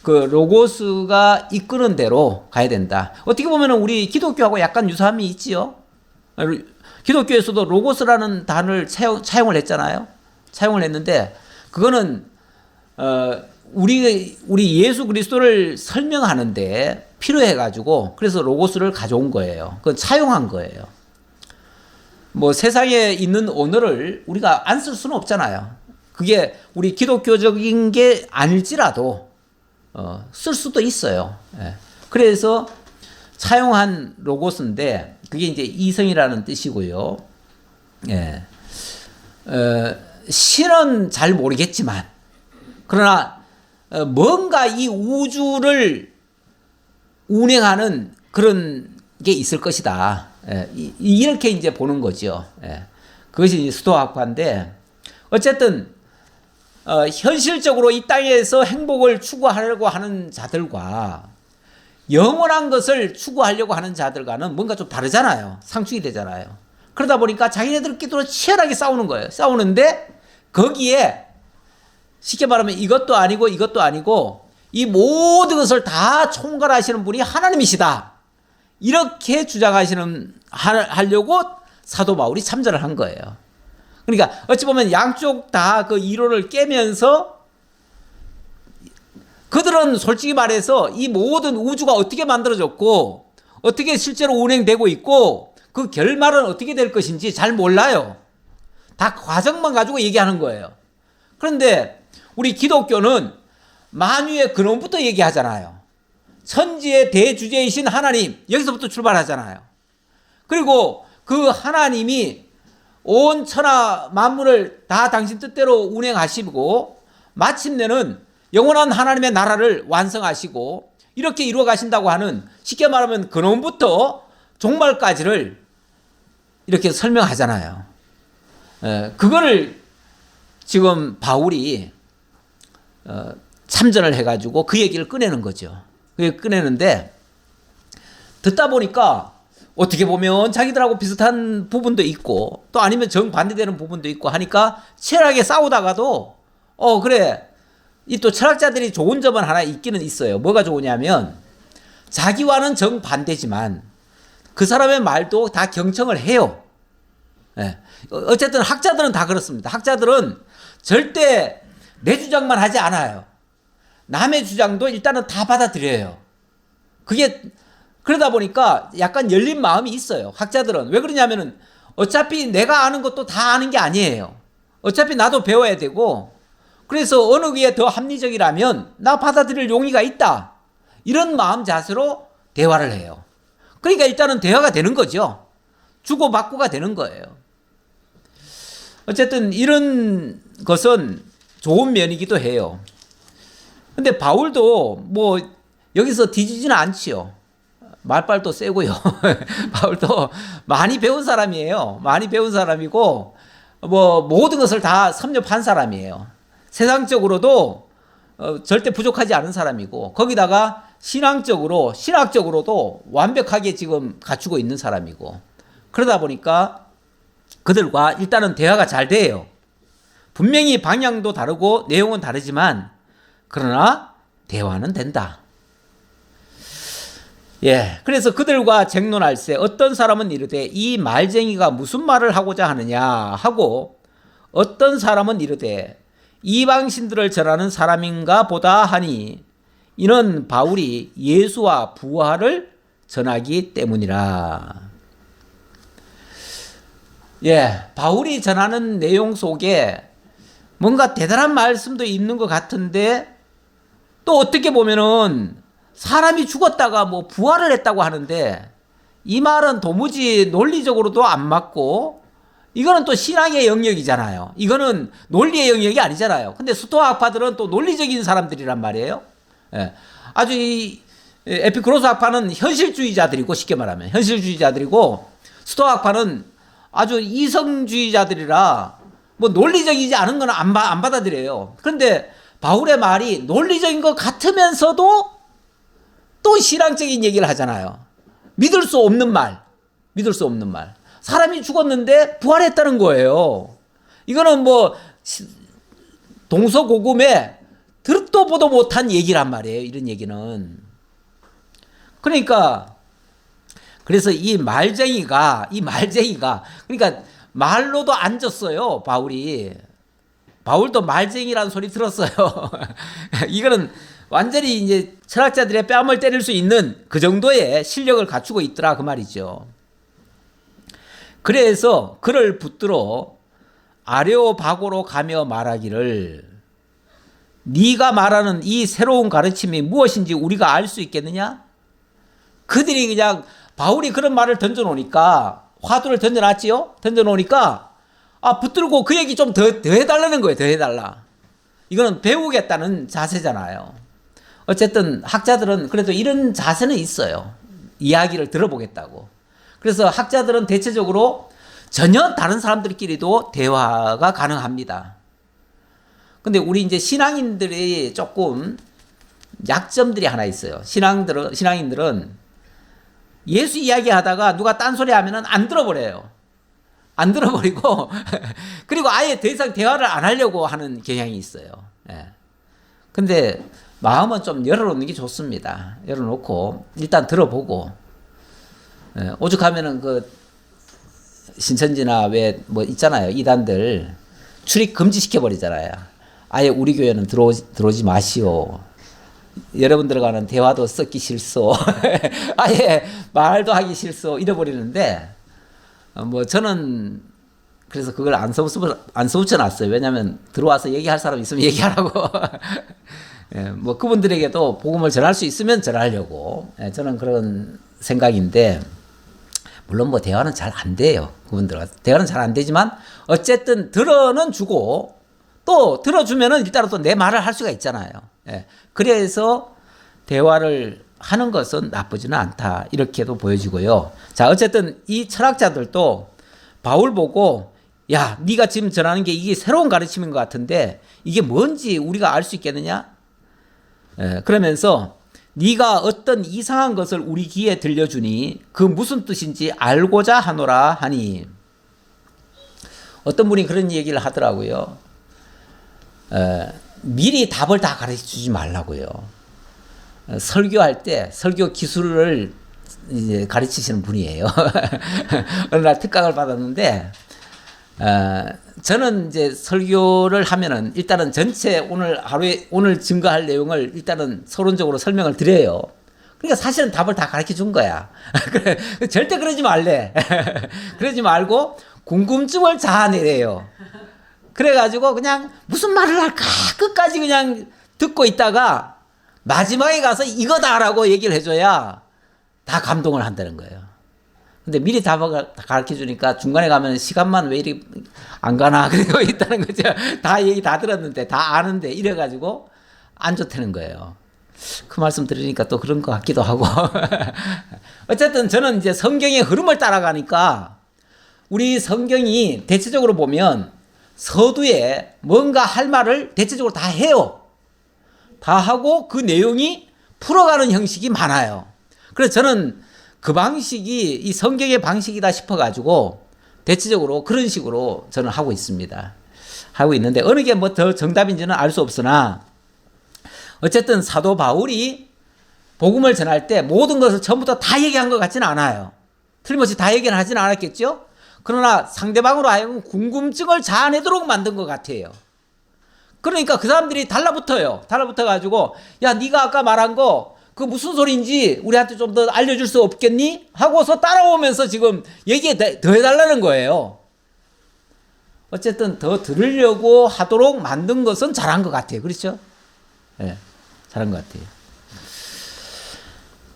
그 로고스가 이끄는 대로 가야 된다. 어떻게 보면은 우리 기독교하고 약간 유사함이 있지요. 기독교에서도 로고스라는 단어를 차용을 했잖아요. 차용을 했는데 그거는 우리 예수 그리스도를 설명하는데 필요해가지고 그래서 로고스를 가져온 거예요. 그건 차용한 거예요. 뭐 세상에 있는 언어를 우리가 안 쓸 수는 없잖아요. 그게 우리 기독교적인 게 아닐지라도 쓸 수도 있어요. 예. 그래서 차용한 로고스인데 그게 이제 이성이라는 뜻이고요. 예. 신은 잘 모르겠지만 그러나 뭔가 이 우주를 운행하는 그런 게 있을 것이다. 예, 이렇게 이제 보는 거죠. 예, 그것이 스토아 학파인데 어쨌든 현실적으로 이 땅에서 행복을 추구하려고 하는 자들과 영원한 것을 추구하려고 하는 자들과는 뭔가 좀 다르잖아요. 상충이 되잖아요. 그러다 보니까 자기네들끼리 치열하게 싸우는 거예요. 싸우는데 거기에 쉽게 말하면 이것도 아니고 이것도 아니고 이 모든 것을 다 총괄하시는 분이 하나님이시다. 이렇게 하려고 사도 바울이 참전을 한 거예요. 그러니까 어찌 보면 양쪽 다 그 이론을 깨면서 그들은 솔직히 말해서 이 모든 우주가 어떻게 만들어졌고 어떻게 실제로 운행되고 있고 그 결말은 어떻게 될 것인지 잘 몰라요. 다 과정만 가지고 얘기하는 거예요. 그런데 우리 기독교는 만유의 근원부터 얘기하잖아요. 천지의 대주제이신 하나님, 여기서부터 출발하잖아요. 그리고 그 하나님이 온 천하 만물을 다 당신 뜻대로 운행하시고 마침내는 영원한 하나님의 나라를 완성하시고 이렇게 이루어 가신다고 하는, 쉽게 말하면 근원부터 종말까지를 이렇게 설명하잖아요. 그거를 지금 바울이 참전을 해가지고 그 얘기를 꺼내는 거죠. 그 꺼내는데 듣다 보니까 어떻게 보면 자기들하고 비슷한 부분도 있고 또 아니면 정반대되는 부분도 있고 하니까 치열하게 싸우다가도 그래, 이 또 철학자들이 좋은 점은 하나 있기는 있어요. 뭐가 좋으냐면 자기와는 정반대지만 그 사람의 말도 다 경청을 해요. 예. 어쨌든 학자들은 다 그렇습니다. 학자들은 절대 내 주장만 하지 않아요. 남의 주장도 일단은 다 받아들여요. 그게 그러다 보니까 약간 열린 마음이 있어요. 학자들은. 왜 그러냐면은 어차피 내가 아는 것도 다 아는 게 아니에요. 어차피 나도 배워야 되고, 그래서 어느 게 더 합리적이라면 나 받아들일 용의가 있다, 이런 마음 자세로 대화를 해요. 그러니까 일단은 대화가 되는 거죠. 주고받고가 되는 거예요. 어쨌든 이런 것은 좋은 면이기도 해요. 근데 바울도 뭐 여기서 뒤지지는 않지요. 말빨도 세고요. 바울도 많이 배운 사람이에요. 많이 배운 사람이고 뭐 모든 것을 다 섭렵한 사람이에요. 세상적으로도 절대 부족하지 않은 사람이고, 거기다가 신학적으로도 완벽하게 지금 갖추고 있는 사람이고, 그러다 보니까 그들과 일단은 대화가 잘 돼요. 분명히 방향도 다르고 내용은 다르지만 그러나 대화는 된다. 그래서 그들과 쟁론할세 어떤 사람은 이르되 이 말쟁이가 무슨 말을 하고자 하느냐 하고, 어떤 사람은 이르되 이방신들을 전하는 사람인가 보다 하니 이는 바울이 예수와 부활을 전하기 때문이라. 바울이 전하는 내용 속에 뭔가 대단한 말씀도 있는 것 같은데, 또 어떻게 보면은 사람이 죽었다가 뭐 부활을 했다고 하는데 이 말은 도무지 논리적으로도 안 맞고, 이거는 또 신앙의 영역이잖아요. 이거는 논리의 영역이 아니잖아요. 근데 스토아파들은 또 논리적인 사람들이란 말이에요. 아주 이 에피쿠로스 학파는 현실주의자들이고, 쉽게 말하면 현실주의자들이고, 스토아파는 아주 이성주의자들이라 뭐 논리적이지 않은 건 안 받아들여요. 그런데 바울의 말이 논리적인 것 같으면서도 또 신앙적인 얘기를 하잖아요. 믿을 수 없는 말. 사람이 죽었는데 부활했다는 거예요. 이거는 뭐 동서고금에 듣도 보도 못한 얘기란 말이에요. 이런 얘기는. 그러니까 그래서 이 말쟁이가 그러니까 말로도 안 졌어요. 바울도 말쟁이라는 소리 들었어요. 이거는 완전히 이제 철학자들의 뺨을 때릴 수 있는 그 정도의 실력을 갖추고 있더라, 그 말이죠. 그래서 그를 붙들어 아레오바고로 가며 말하기를, 네가 말하는 이 새로운 가르침이 무엇인지 우리가 알 수 있겠느냐? 그들이 그냥 바울이 그런 말을 던져놓으니까, 화두를 던져놨지요? 던져놓으니까 붙들고 그 얘기 좀 더 해달라는 거예요. 더 해달라. 이거는 배우겠다는 자세잖아요. 어쨌든 학자들은 그래도 이런 자세는 있어요. 이야기를 들어보겠다고. 그래서 학자들은 대체적으로 전혀 다른 사람들끼리도 대화가 가능합니다. 근데 우리 이제 신앙인들이 조금 약점들이 하나 있어요. 신앙인들은 예수 이야기 하다가 누가 딴소리 하면은 안 들어버려요. 안 들어버리고, 그리고 아예 더 이상 대화를 안 하려고 하는 경향이 있어요. 근데 마음은 좀 열어놓는 게 좋습니다. 열어놓고 일단 들어보고, 오죽하면은 그 신천지나 왜 뭐 있잖아요. 이단들 출입 금지시켜버리잖아요. 아예 우리 교회는 들어오지 마시오. 여러분 들어가는 대화도 썩기 싫소. 아예 말도 하기 싫소. 이래버리는데, 뭐 저는 그래서 그걸 안 써붙여놨어요. 왜냐하면 들어와서 얘기할 사람 있으면 얘기하라고. 예, 뭐 그분들에게도 복음을 전할 수 있으면 전하려고. 예, 저는 그런 생각인데, 물론 뭐 대화는 잘 안 돼요. 그분들과 대화는 잘 안 되지만 어쨌든 들어는 주고 또 들어주면은 일단은 또 내 말을 할 수가 있잖아요. 예, 그래서 대화를 하는 것은 나쁘지는 않다, 이렇게도 보여지고요. 자, 어쨌든 이 철학자들도 바울 보고, 야, 네가 지금 전하는 게 이게 새로운 가르침인 것 같은데 이게 뭔지 우리가 알 수 있겠느냐? 그러면서 네가 어떤 이상한 것을 우리 귀에 들려주니 그 무슨 뜻인지 알고자 하노라 하니. 어떤 분이 그런 얘기를 하더라고요. 미리 답을 다 가르쳐주지 말라고요. 설교할 때 설교 기술을 이제 가르치시는 분이에요. 어느 날 특강을 받았는데, 저는 이제 설교를 하면은 일단은 전체 오늘 증거할 내용을 일단은 서론적으로 설명을 드려요. 그러니까 사실은 답을 다 가르쳐 준 거야. 절대 그러지 말래. 그러지 말고 궁금증을 자아내래요. 그래가지고 그냥 무슨 말을 할까 끝까지 그냥 듣고 있다가 마지막에 가서 이거다라고 얘기를 해줘야 다 감동을 한다는 거예요. 근데 미리 답을 가르쳐 주니까 중간에 가면 시간만 왜 이리 안 가나 그러고 있다는 거죠. 다 얘기 다 들었는데 다 아는데 이래가지고 안 좋다는 거예요. 그 말씀 들으니까 또 그런 것 같기도 하고. 어쨌든 저는 이제 성경의 흐름을 따라가니까 우리 성경이 대체적으로 보면 서두에 뭔가 할 말을 대체적으로 다 해요. 다 하고 그 내용이 풀어가는 형식이 많아요. 그래서 저는 그 방식이 이 성경의 방식이다 싶어가지고 대체적으로 그런 식으로 저는 하고 있습니다. 하고 있는데 어느 게 뭐 더 정답인지는 알 수 없으나 어쨌든 사도 바울이 복음을 전할 때 모든 것을 처음부터 다 얘기한 것 같지는 않아요. 틀림없이 다 얘기는 하지는 않았겠죠? 그러나 상대방으로 하여금 궁금증을 자아내도록 만든 것 같아요. 그러니까 그 사람들이 달라붙어요. 달라붙어가지고 야, 네가 아까 말한 거 그 무슨 소리인지 우리한테 좀 더 알려줄 수 없겠니? 하고서 따라오면서 지금 얘기 더 해달라는 거예요. 어쨌든 더 들으려고 하도록 만든 것은 잘한 것 같아요. 그렇죠? 네, 잘한 것 같아요.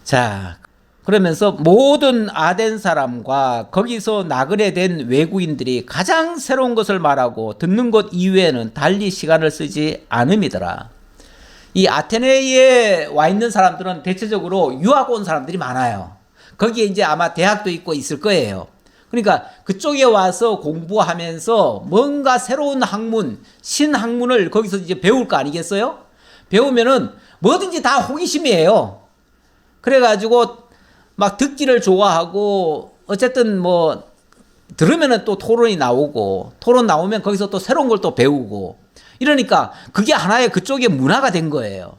자, 그러면서 모든 아덴 사람과 거기서 나그네 된 외국인들이 가장 새로운 것을 말하고 듣는 것 이외에는 달리 시간을 쓰지 않음이더라. 이 아테네에 와 있는 사람들은 대체적으로 유학 온 사람들이 많아요. 거기에 이제 아마 대학도 있고 있을 거예요. 그러니까 그쪽에 와서 공부하면서 뭔가 새로운 학문, 신학문을 거기서 이제 배울 거 아니겠어요? 배우면은 뭐든지 다 호기심이에요. 그래가지고 막 듣기를 좋아하고 어쨌든 뭐 들으면은 또 토론이 나오고 토론 나오면 거기서 또 새로운 걸 또 배우고 이러니까 그게 하나의 그쪽의 문화가 된 거예요.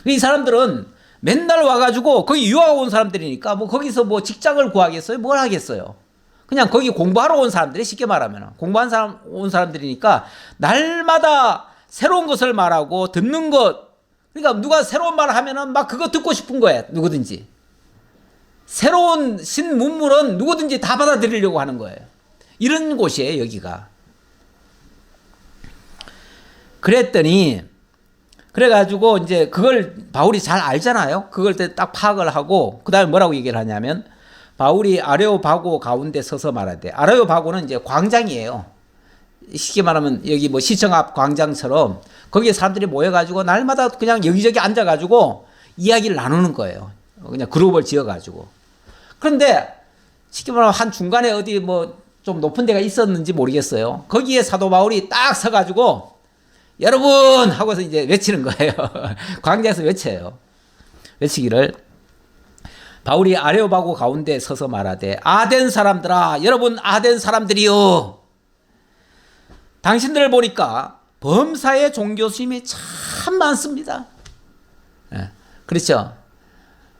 이 사람들은 맨날 와가지고 거기 유학 온 사람들이니까 뭐 거기서 뭐 직장을 구하겠어요? 뭘 하겠어요? 그냥 거기 공부하러 온 사람들이 쉽게 말하면 온 사람들이니까 날마다 새로운 것을 말하고 듣는 것, 그러니까 누가 새로운 말을 하면은 막 그거 듣고 싶은 거예요. 누구든지. 새로운 신문물은 누구든지 다 받아들이려고 하는 거예요. 이런 곳이에요, 여기가. 그래가지고 이제 그걸 바울이 잘 알잖아요. 그걸 딱 파악을 하고 그 다음에 뭐라고 얘기를 하냐면 바울이 아레오바고 가운데 서서 말하되, 아레오바고는 이제 광장이에요. 쉽게 말하면 여기 뭐 시청 앞 광장처럼 거기에 사람들이 모여가지고 날마다 그냥 여기저기 앉아가지고 이야기를 나누는 거예요. 그냥 그룹을 지어가지고. 그런데 쉽게 말하면 한 중간에 어디 뭐 좀 높은 데가 있었는지 모르겠어요. 거기에 사도 바울이 딱 서가지고 여러분 하고서 이제 외치는 거예요. 광장에서 외쳐요. 외치기를 바울이 아레오바고 가운데 서서 말하되 아덴 사람들아, 여러분 아덴 사람들이요, 당신들을 보니까 범사에 종교심이 참 많습니다. 그렇죠?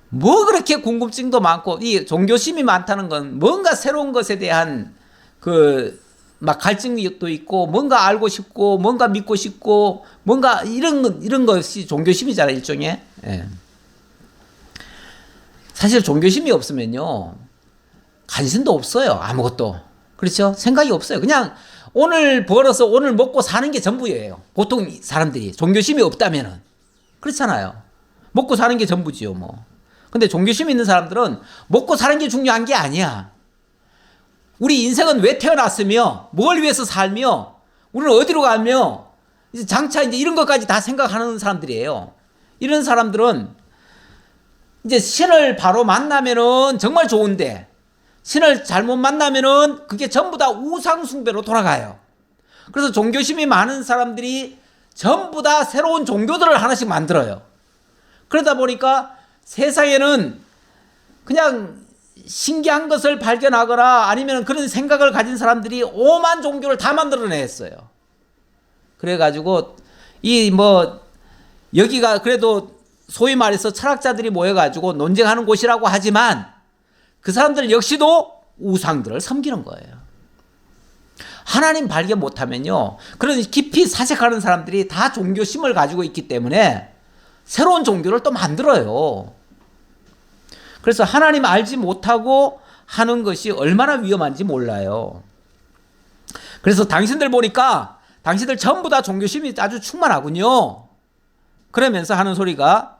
뭐 그렇게 궁금증도 많고, 이 종교심이 많다는 건 뭔가 새로운 것에 대한 막 갈증도 있고, 뭔가 알고 싶고, 뭔가 믿고 싶고, 뭔가 이런 것이 종교심이잖아요, 일종의. 예. 사실 종교심이 없으면요, 관심도 없어요, 아무것도. 그렇죠? 생각이 없어요. 그냥 오늘 벌어서 오늘 먹고 사는 게 전부예요. 보통 사람들이 종교심이 없다면은. 그렇잖아요. 먹고 사는 게 전부지요, 뭐. 근데 종교심 있는 사람들은 먹고 사는 게 중요한 게 아니야. 우리 인생은 왜 태어났으며, 뭘 위해서 살며, 우리는 어디로 가며, 이제 장차 이제 이런 것까지 다 생각하는 사람들이에요. 이런 사람들은 이제 신을 바로 만나면은 정말 좋은데, 신을 잘못 만나면은 그게 전부 다 우상숭배로 돌아가요. 그래서 종교심이 많은 사람들이 전부 다 새로운 종교들을 하나씩 만들어요. 그러다 보니까 세상에는 그냥 신기한 것을 발견하거나 아니면 그런 생각을 가진 사람들이 오만 종교를 다 만들어냈어요. 그래가지고 여기가 그래도 소위 말해서 철학자들이 모여가지고 논쟁하는 곳이라고 하지만 그 사람들 역시도 우상들을 섬기는 거예요. 하나님 발견 못하면요, 그런 깊이 사색하는 사람들이 다 종교심을 가지고 있기 때문에 새로운 종교를 또 만들어요. 그래서 하나님 알지 못하고 하는 것이 얼마나 위험한지 몰라요. 그래서 당신들 보니까 당신들 전부 다 종교심이 아주 충만하군요. 그러면서 하는 소리가,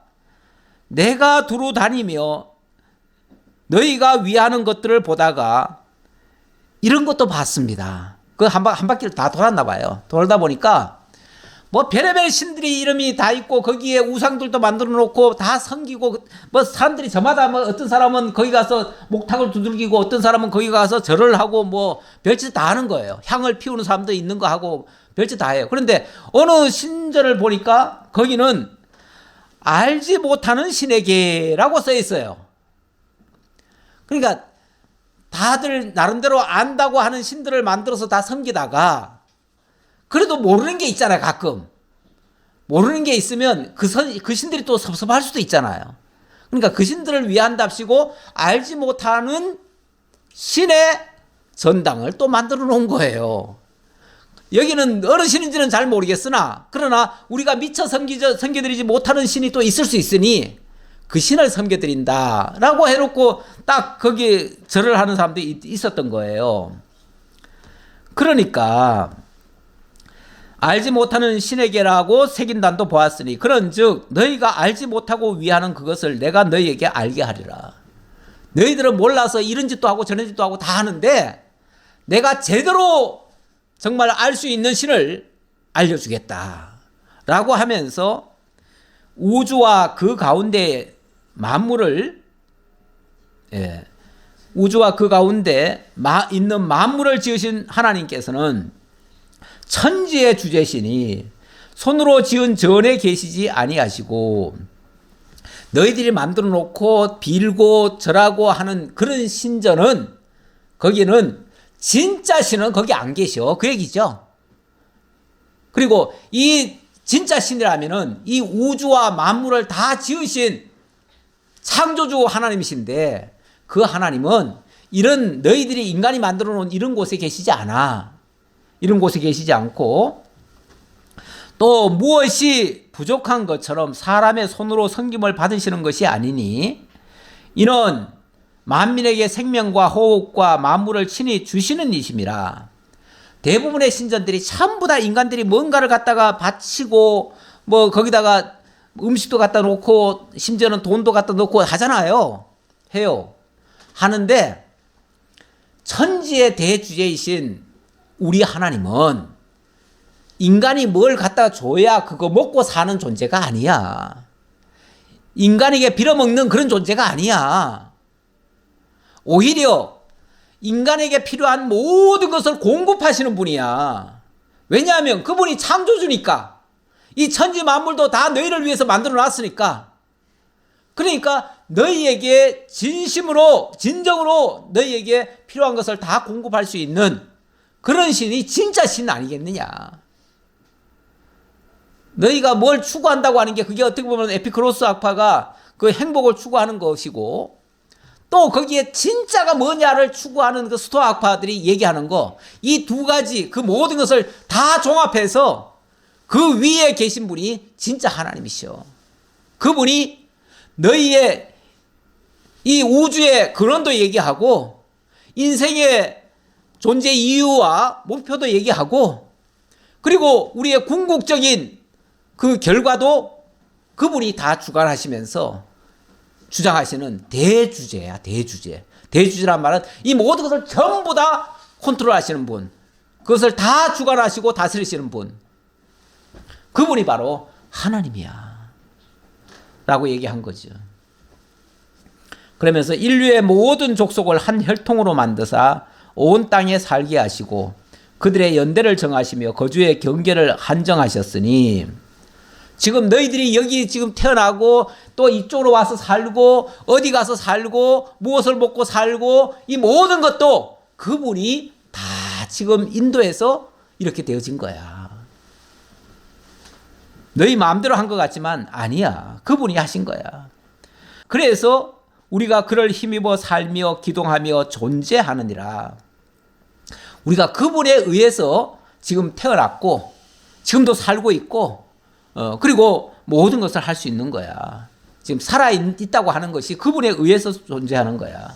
내가 두루 다니며 너희가 위하는 것들을 보다가 이런 것도 봤습니다. 그 한 바퀴를 다 돌았나 봐요. 돌다 보니까 뭐 별의별 신들이 이름이 다 있고 거기에 우상들도 만들어 놓고 다 섬기고, 뭐 사람들이 저마다 뭐 어떤 사람은 거기 가서 목탁을 두들기고 어떤 사람은 거기 가서 절을 하고 뭐 별짓 다 하는 거예요. 향을 피우는 사람도 있는 거 하고 별짓 다 해요. 그런데 어느 신절을 보니까 거기는 알지 못하는 신에게라고 써 있어요. 그러니까 다들 나름대로 안다고 하는 신들을 만들어서 다 섬기다가 그래도 모르는 게 있잖아요. 가끔 모르는 게 있으면 그 신들이 또 섭섭할 수도 있잖아요. 그러니까 그 신들을 위한답시고 알지 못하는 신의 전당을 또 만들어 놓은 거예요. 여기는 어느 신인지는 잘 모르겠으나 그러나 우리가 미처 섬겨드리지 못하는 신이 또 있을 수 있으니 그 신을 섬겨드린다 라고 해놓고 딱 거기 절을 하는 사람들이 있었던 거예요. 그러니까 알지 못하는 신에게라고 새긴단도 보았으니 그런즉 너희가 알지 못하고 위하는 그것을 내가 너희에게 알게 하리라. 너희들은 몰라서 이런 짓도 하고 저런 짓도 하고 다 하는데 내가 제대로 정말 알 수 있는 신을 알려주겠다 라고 하면서 우주와 그 가운데 만물을, 우주와 그 가운데 있는 만물을 지으신 하나님께서는 천지의 주제시니 손으로 지은 전에 계시지 아니하시고 너희들이 만들어 놓고 빌고 절하고 하는 그런 신전은, 거기는 진짜 신은 거기 안 계셔, 그 얘기죠. 그리고 이 진짜 신이라면은 이 우주와 만물을 다 지으신 창조주 하나님이신데 그 하나님은 이런 너희들이 인간이 만들어 놓은 이런 곳에 계시지 않아. 이런 곳에 계시지 않고 또 무엇이 부족한 것처럼 사람의 손으로 섬김을 받으시는 것이 아니니 이는 만민에게 생명과 호흡과 만물을 친히 주시는 이심이라. 대부분의 신전들이 전부 다 인간들이 뭔가를 갖다가 바치고 뭐 거기다가 음식도 갖다 놓고 심지어는 돈도 갖다 놓고 하잖아요. 해요. 하는데 천지의 대주제이신 우리 하나님은 인간이 뭘 갖다 줘야 그거 먹고 사는 존재가 아니야. 인간에게 빌어먹는 그런 존재가 아니야. 오히려 인간에게 필요한 모든 것을 공급하시는 분이야. 왜냐하면 그분이 창조주니까. 이 천지 만물도 다 너희를 위해서 만들어 놨으니까. 그러니까 너희에게 진심으로 진정으로 너희에게 필요한 것을 다 공급할 수 있는 그런 신이 진짜 신 아니겠느냐. 너희가 뭘 추구한다고 하는 게 그게 어떻게 보면 에피크로스 학파가 그 행복을 추구하는 것이고 또 거기에 진짜가 뭐냐를 추구하는 그 스토아 학파들이 얘기하는 거, 이 두 가지 그 모든 것을 다 종합해서 그 위에 계신 분이 진짜 하나님이시오. 그분이 너희의 이 우주의 근원도 얘기하고 인생의 존재 이유와 목표도 얘기하고, 그리고 우리의 궁극적인 그 결과도 그분이 다 주관하시면서 주장하시는 대주제야, 대주제. 대주제란 말은 이 모든 것을 전부 다 컨트롤하시는 분, 그것을 다 주관하시고 다스리시는 분, 그분이 바로 하나님이야 라고 얘기한 거죠. 그러면서 인류의 모든 족속을 한 혈통으로 만드사 온 땅에 살게 하시고 그들의 연대를 정하시며 거주의 경계를 한정하셨으니, 지금 너희들이 여기 지금 태어나고 또 이쪽으로 와서 살고 어디 가서 살고 무엇을 먹고 살고 이 모든 것도 그분이 다 지금 인도해서 이렇게 되어진 거야. 너희 마음대로 한 것 같지만 아니야. 그분이 하신 거야. 그래서 우리가 그를 힘입어 살며 기동하며 존재하느니라. 우리가 그분에 의해서 지금 태어났고 지금도 살고 있고 그리고 모든 것을 할 수 있는 거야. 지금 살아있다고 하는 것이 그분에 의해서 존재하는 거야.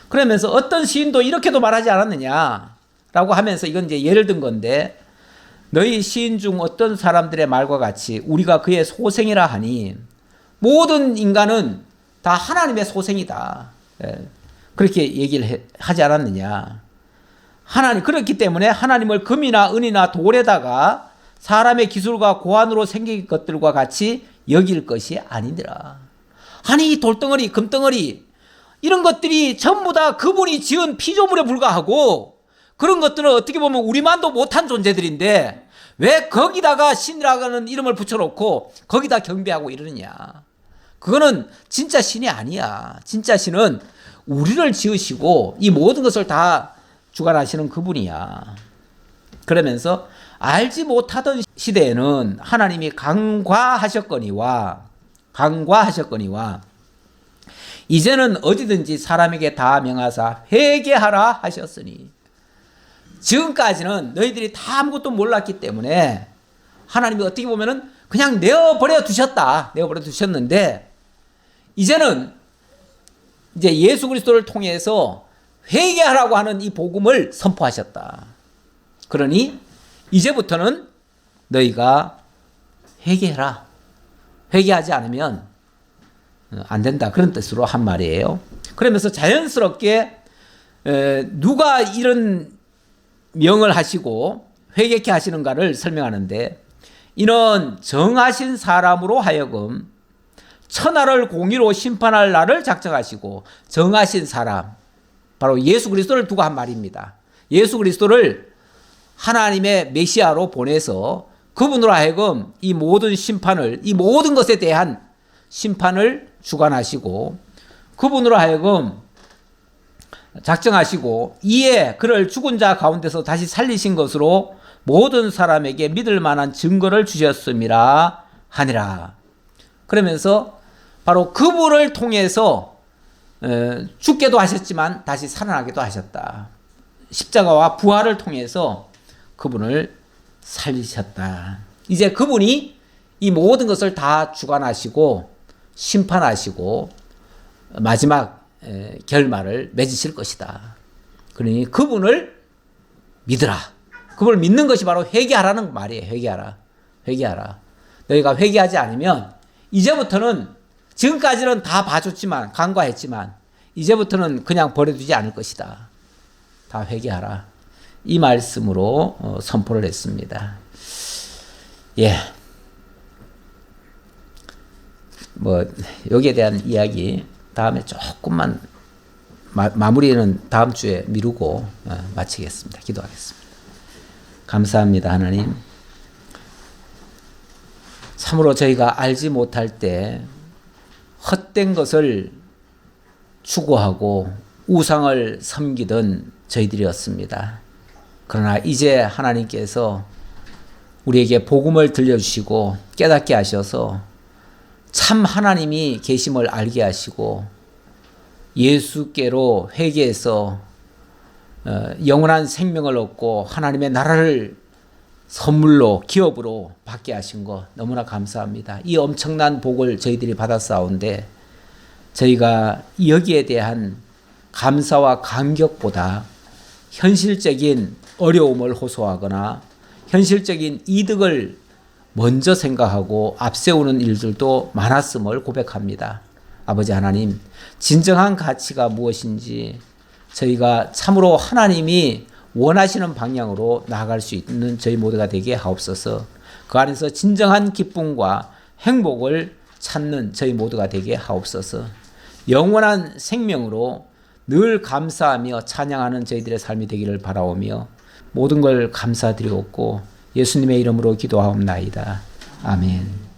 그러면서 어떤 시인도 이렇게도 말하지 않았느냐라고 하면서, 이건 이제 예를 든 건데, 너희 시인 중 어떤 사람들의 말과 같이 우리가 그의 소생이라 하니, 모든 인간은 다 하나님의 소생이다. 그렇게 얘기를 하지 않았느냐. 하나님, 그렇기 때문에 하나님을 금이나 은이나 돌에다가 사람의 기술과 고안으로 생긴 것들과 같이 여길 것이 아니니라. 아니, 이 돌덩어리, 금덩어리, 이런 것들이 전부 다 그분이 지은 피조물에 불과하고, 그런 것들은 어떻게 보면 우리만도 못한 존재들인데 왜 거기다가 신이라고 하는 이름을 붙여놓고 거기다 경배하고 이러느냐. 그거는 진짜 신이 아니야. 진짜 신은 우리를 지으시고 이 모든 것을 다 주관하시는 그분이야. 그러면서 알지 못하던 시대에는 하나님이 강과하셨거니와 이제는 어디든지 사람에게 다 명하사 회개하라 하셨으니, 지금까지는 너희들이 다 아무것도 몰랐기 때문에 하나님이 어떻게 보면은 그냥 내어버려 두셨는데, 이제는 이제 예수 그리스도를 통해서 회개하라고 하는 이 복음을 선포하셨다. 그러니 이제부터는 너희가 회개해라. 회개하지 않으면 안 된다. 그런 뜻으로 한 말이에요. 그러면서 자연스럽게 누가 이런 명을 하시고 회개케 하시는가를 설명하는데, 이는 정하신 사람으로 하여금 천하를 공의로 심판할 날을 작정하시고, 정하신 사람, 바로 예수 그리스도를 두고 한 말입니다. 예수 그리스도를 하나님의 메시아로 보내서 그분으로 하여금 이 모든 심판을, 이 모든 것에 대한 심판을 주관하시고, 그분으로 하여금 작정하시고, 이에 그를 죽은 자 가운데서 다시 살리신 것으로 모든 사람에게 믿을 만한 증거를 주셨음이라 하니라. 그러면서 바로 그분을 통해서 죽게도 하셨지만 다시 살아나기도 하셨다. 십자가와 부활을 통해서 그분을 살리셨다. 이제 그분이 이 모든 것을 다 주관하시고 심판하시고 마지막 결말을 맺으실 것이다. 그러니 그분을 믿으라. 그분을 믿는 것이 바로 회개하라는 말이에요. 회개하라. 너희가 회개하지 않으면 이제부터는, 지금까지는 다 봐줬지만, 간과했지만 이제부터는 그냥 버려두지 않을 것이다. 다 회개하라. 이 말씀으로 선포를 했습니다. 예. 여기에 대한 이야기 다음에 조금만 마무리는 다음 주에 미루고 마치겠습니다. 기도하겠습니다. 감사합니다, 하나님. 참으로 저희가 알지 못할 때 헛된 것을 추구하고 우상을 섬기던 저희들이었습니다. 그러나 이제 하나님께서 우리에게 복음을 들려주시고 깨닫게 하셔서 참 하나님이 계심을 알게 하시고 예수께로 회개해서 영원한 생명을 얻고 하나님의 나라를 선물로, 기업으로 받게 하신 거 너무나 감사합니다. 이 엄청난 복을 저희들이 받았사온데 저희가 여기에 대한 감사와 감격보다 현실적인 어려움을 호소하거나 현실적인 이득을 먼저 생각하고 앞세우는 일들도 많았음을 고백합니다. 아버지 하나님, 진정한 가치가 무엇인지 저희가 참으로 하나님이 원하시는 방향으로 나아갈 수 있는 저희 모두가 되게 하옵소서. 그 안에서 진정한 기쁨과 행복을 찾는 저희 모두가 되게 하옵소서. 영원한 생명으로 늘 감사하며 찬양하는 저희들의 삶이 되기를 바라오며 모든 걸 감사드리옵고 예수님의 이름으로 기도하옵나이다. 아멘.